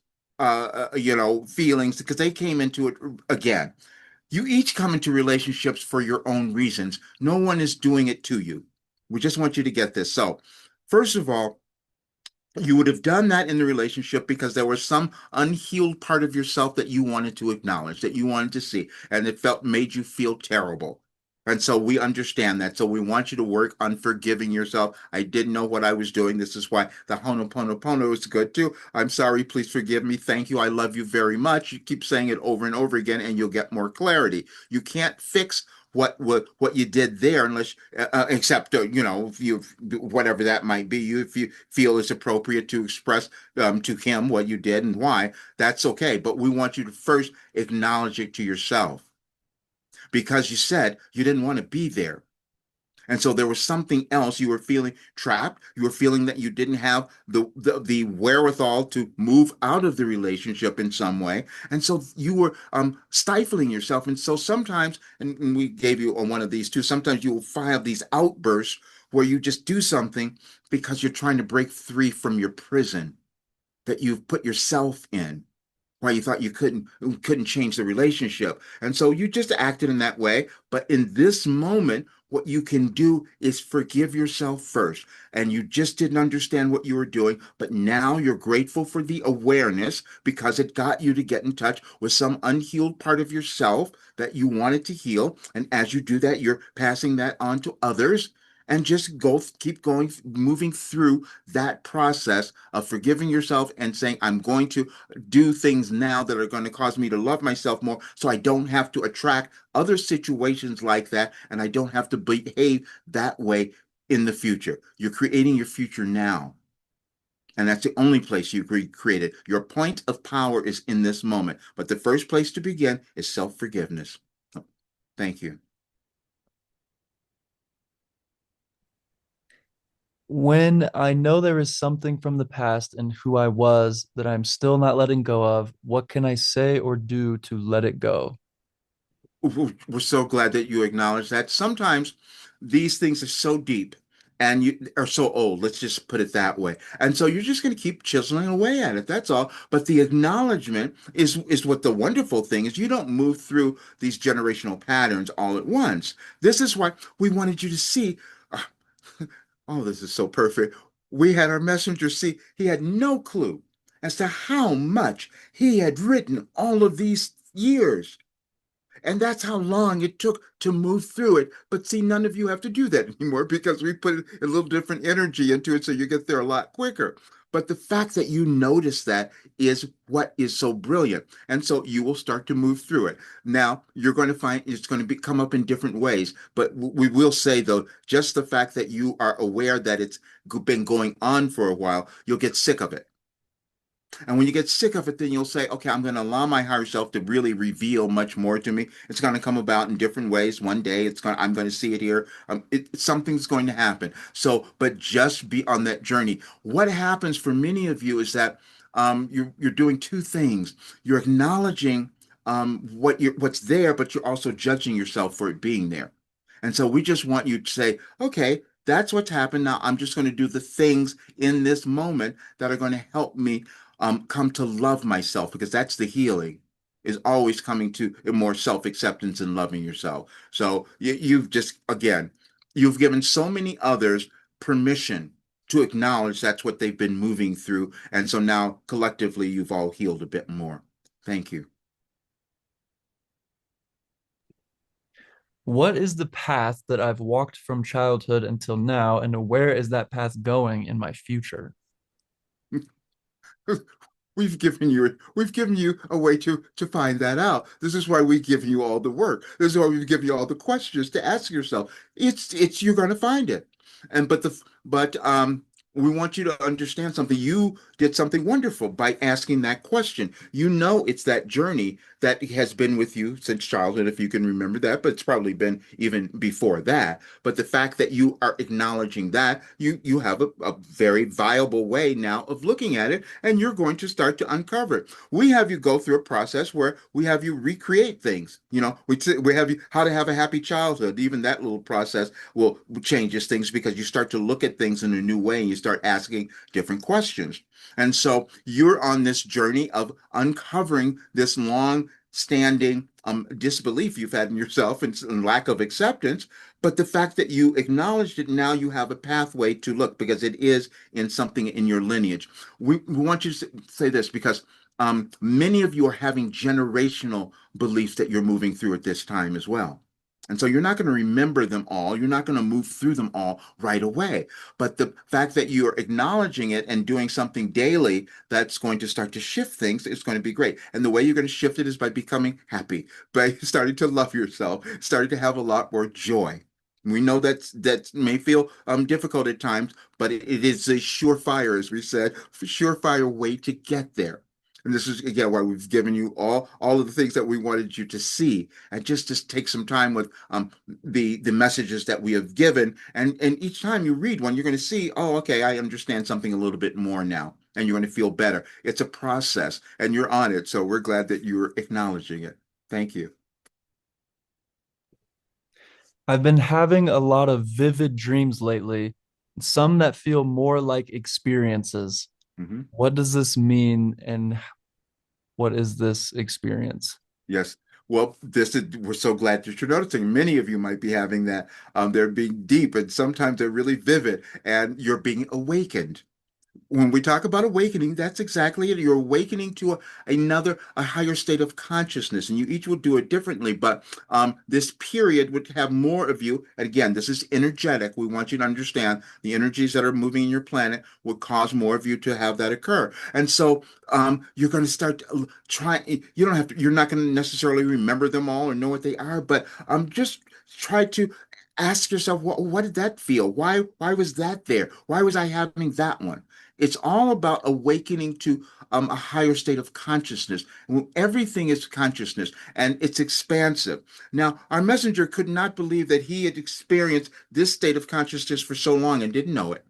feelings, because they came into it again. You each come into relationships for your own reasons. No one is doing it to you. We just want you to get this. So first of all, you would have done that in the relationship because there was some unhealed part of yourself that you wanted to acknowledge, that you wanted to see, and it felt made you feel terrible. And so we understand that. So we want you to work on forgiving yourself. I didn't know what I was doing. This is why the Honoponopono is good too. I'm sorry. Please forgive me. Thank you. I love you very much. You keep saying it over and over again, and you'll get more clarity. You can't fix what you did there, unless except if you, whatever that might be, you if you feel it's appropriate to express to him what you did and why, that's okay. But we want you to first acknowledge it to yourself, because you said you didn't want to be there. And so there was something else. You were feeling trapped. You were feeling that you didn't have the wherewithal to move out of the relationship in some way. And so you were stifling yourself. And so sometimes, and we gave you on one of these too, sometimes you will have these outbursts where you just do something because you're trying to break free from your prison that you've put yourself in, why you thought you couldn't change the relationship. And so you just acted in that way. But in this moment, what you can do is forgive yourself first. And you just didn't understand what you were doing, but now you're grateful for the awareness, because it got you to get in touch with some unhealed part of yourself that you wanted to heal. And as you do that, you're passing that on to others. And just keep going, moving through that process of forgiving yourself and saying, I'm going to do things now that are going to cause me to love myself more, so I don't have to attract other situations like that, and I don't have to behave that way in the future. You're creating your future now. And that's the only place you create it. Your point of power is in this moment. But the first place to begin is self forgiveness. Thank you. When I know there is something from the past and who I was that I'm still not letting go of, what can I say or do to let it go? We're so glad that you acknowledge that. Sometimes these things are so deep and you are so old, let's just put it that way. And so you're just going to keep chiseling away at it. That's all. But the acknowledgement is what the wonderful thing is. You don't move through these generational patterns all at once. This is why we wanted you to see. uh, Oh, this is so perfect. We had our messenger see, he had no clue as to how much he had written all of these years. And that's how long it took to move through it. But see, none of you have to do that anymore, because we put a little different energy into it, so you get there a lot quicker. But the fact that you notice that is what is so brilliant. And so you will start to move through it. Now, you're going to find it's going to come up in different ways. But we will say, though, just the fact that you are aware that it's been going on for a while, you'll get sick of it. And when you get sick of it, then you'll say, okay, I'm going to allow my higher self to really reveal much more to me. It's going to come about in different ways. One day I'm going to see it here. Something's going to happen. So, but just be on that journey. What happens for many of you is that you're doing two things. You're acknowledging what's there, but you're also judging yourself for it being there. And so we just want you to say, okay, that's what's happened. Now I'm just going to do the things in this moment that are going to help me come to love myself, because that's the healing, is always coming to a more self-acceptance and loving yourself. So you've just, again, you've given so many others permission to acknowledge that's what they've been moving through. And so now collectively, you've all healed a bit more. Thank you. What is the path that I've walked from childhood until now, and where is that path going in my future? We've given you a way to find that out. This is why we give you all the work. This is why we give you all the questions to ask yourself. It's you're going to find it. And but we want you to understand something. You did something wonderful by asking that question. You know it's that journey that has been with you since childhood, if you can remember that, but it's probably been even before that. But the fact that you are acknowledging that, you have a very viable way now of looking at it, and you're going to start to uncover it. We have you go through a process where we have you recreate things. We have you how to have a happy childhood. Even that little process will changes things, because you start to look at things in a new way and you start asking different questions. And so you're on this journey of uncovering this long standing disbelief you've had in yourself, and lack of acceptance. But the fact that you acknowledged it, now you have a pathway to look, because it is in something in your lineage. We want you to say this because many of you are having generational beliefs that you're moving through at this time as well. And so you're not going to remember them all. You're not going to move through them all right away. But the fact that you're acknowledging it and doing something daily that's going to start to shift things is going to be great. And the way you're going to shift it is by becoming happy, by starting to love yourself, starting to have a lot more joy. We know that may feel difficult at times, but it is a surefire, as we said, surefire way to get there. And this is again why we've given you all of the things that we wanted you to see, and just take some time with the messages that we have given. And each time you read one, you're going to see, oh, okay, I understand something a little bit more now, and you're going to feel better. It's a process, and you're on it. So we're glad that you're acknowledging it. Thank you. I've been having a lot of vivid dreams lately, some that feel more like experiences. Mhm. What does this mean, and what is this experience? Yes. Well, we're so glad that you're noticing. Many of you might be having that. They're being deep, and sometimes they're really vivid, and you're being awakened. When we talk about awakening, that's exactly it. You're awakening to a higher state of consciousness, and you each will do it differently. But this period would have more of you. And again, this is energetic. We want you to understand the energies that are moving in your planet would cause more of you to have that occur. And so you're going to start try. You don't have to. You're not going to necessarily remember them all or know what they are, but just try to ask yourself, what did that feel? Why was that there? Why was I having that one? It's all about awakening to a higher state of consciousness. Everything is consciousness, and it's expansive. Now, our messenger could not believe that he had experienced this state of consciousness for so long and didn't know it.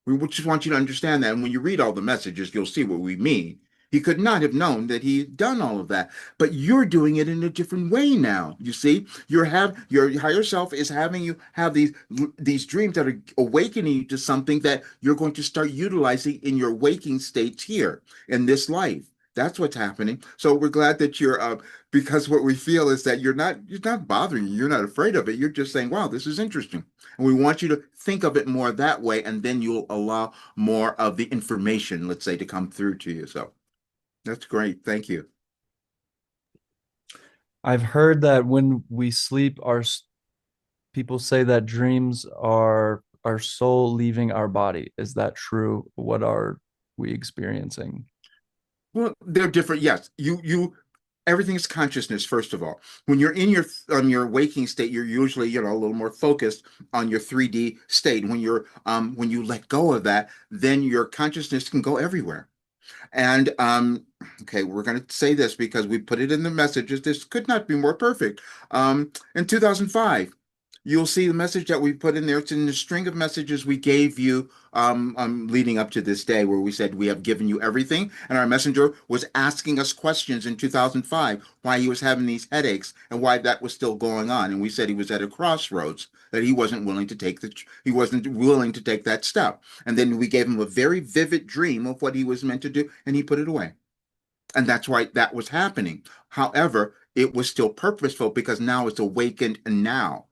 We just want you to understand that. And when you read all the messages, you'll see what we mean. He could not have known that he'd done all of that, but you're doing it in a different way now. You see, your higher self is having you have these dreams that are awakening you to something that you're going to start utilizing in your waking states here in this life. That's what's happening. So we're glad that you're because what we feel is that you're not bothering you. You're not afraid of it. You're just saying, "Wow, this is interesting." And we want you to think of it more that way, and then you'll allow more of the information, let's say, to come through to you. So that's great. Thank you. I've heard that when we sleep, people say that dreams are our soul leaving our body. Is that true? What are we experiencing? Well, they're different. Yes, everything is consciousness, first of all. When you're in your waking state, you're usually, a little more focused on your 3D state. When you let go of that, then your consciousness can go everywhere. And okay, we're going to say this because we put it in the messages. This could not be more perfect. In 2005, you'll see the message that we put in there. It's in the string of messages we gave you leading up to this day, where we said we have given you everything. And our messenger was asking us questions in 2005, why he was having these headaches and why that was still going on. And we said he was at a crossroads, that he wasn't willing to take that step. And then we gave him a very vivid dream of what he was meant to do, and he put it away. And that's why that was happening. However, it was still purposeful because now it's awakened, and now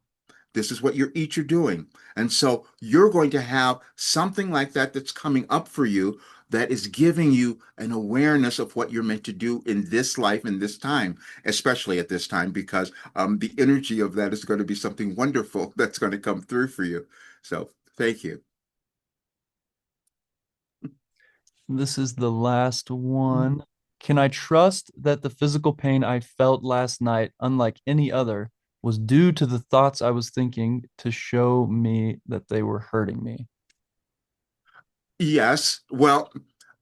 this is what you're each are doing. And so you're going to have something like that that's coming up for you, that is giving you an awareness of what you're meant to do in this life, in this time, especially at this time, because the energy of that is going to be something wonderful that's going to come through for you. So thank you. This is the last one. Can I trust that the physical pain I felt last night, unlike any other, was due to the thoughts I was thinking to show me that they were hurting me? Yes. Well,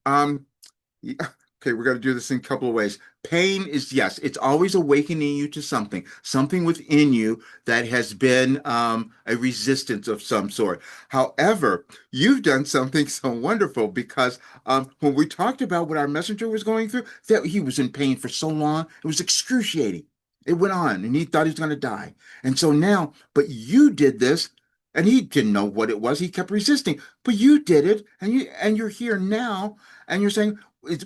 um, yeah. Okay, we're going to do this in a couple of ways. Pain is, yes, it's always awakening you to something within you that has been a resistance of some sort. However, you've done something so wonderful because when we talked about what our messenger was going through, that he was in pain for so long, it was excruciating. It went on, and he thought he was going to die. And so now, but you did this, and he didn't know what it was. He kept resisting, but you did it, and you're here now, and you're saying,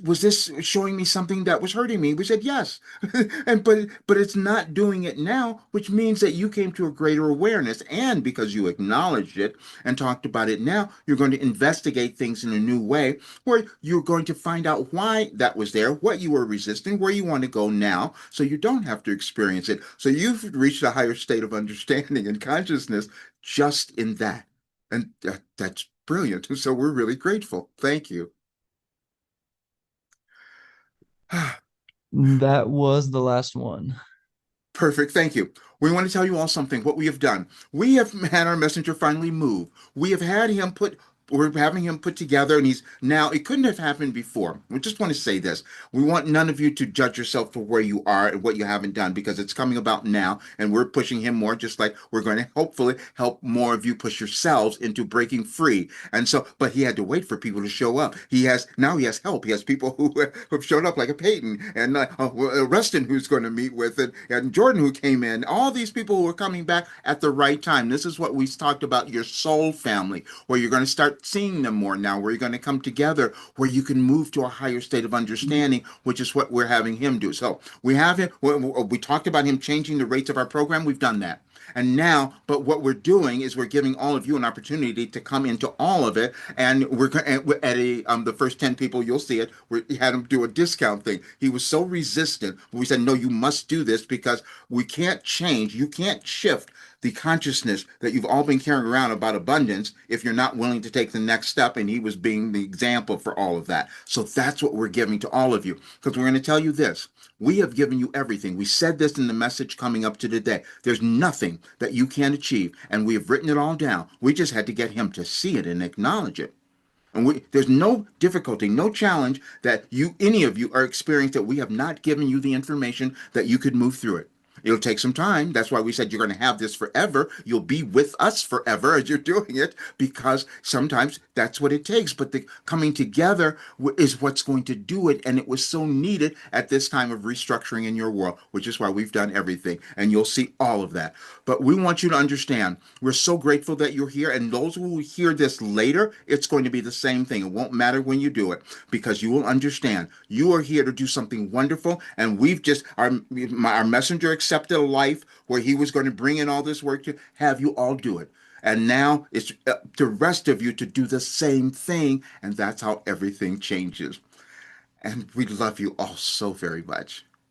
was this showing me something that was hurting me? We said yes. And but it's not doing it now, which means that you came to a greater awareness. And because you acknowledged it and talked about it now, you're going to investigate things in a new way, where you're going to find out why that was there, what you were resisting, where you want to go now, so you don't have to experience it. So you've reached a higher state of understanding and consciousness just in that. And that's brilliant. So we're really grateful. Thank you. That was the last one. Perfect. Thank you. We want to tell you all something, what we have done. We have had our messenger finally move. We have had him put, we're having him put together, and he's now, it couldn't have happened before. We just want to say this. We want none of you to judge yourself for where you are and what you haven't done, because it's coming about now, and we're pushing him more, just like we're going to hopefully help more of you push yourselves into breaking free. And so, but he had to wait for people to show up. Now he has help. He has people who have shown up, like a Peyton and Rustin, who's going to meet with it, and Jordan, who came in. All these people who are coming back at the right time. This is what we talked about, your soul family, where you're going to start seeing them more now, where you're going to come together, where you can move to a higher state of understanding, which is what we're having him do. So we have it. We talked about him changing the rates of our program. We've done that. And now, but what we're doing is we're giving all of you an opportunity to come into all of it. And we're at the first 10 people, you'll see it. We had him do a discount thing. He was so resistant. We said, no, you must do this, because we can't change. You can't shift the consciousness that you've all been carrying around about abundance if you're not willing to take the next step. And he was being the example for all of that. So that's what we're giving to all of you, because we're going to tell you this. We have given you everything. We said this in the message coming up to today. There's nothing that you can't achieve, and we have written it all down. We just had to get him to see it and acknowledge it. And there's no difficulty, no challenge that any of you are experiencing, that we have not given you the information that you could move through it. It'll take some time. That's why we said you're going to have this forever. You'll be with us forever as you're doing it, because sometimes that's what it takes. But the coming together is what's going to do it. And it was so needed at this time of restructuring in your world, which is why we've done everything. And you'll see all of that. But we want you to understand, we're so grateful that you're here. And those who will hear this later, it's going to be the same thing. It won't matter when you do it, because you will understand you are here to do something wonderful. And our messenger accepted a life where he was going to bring in all this work to have you all do it. And now it's the rest of you to do the same thing. And that's how everything changes. And we love you all so very much.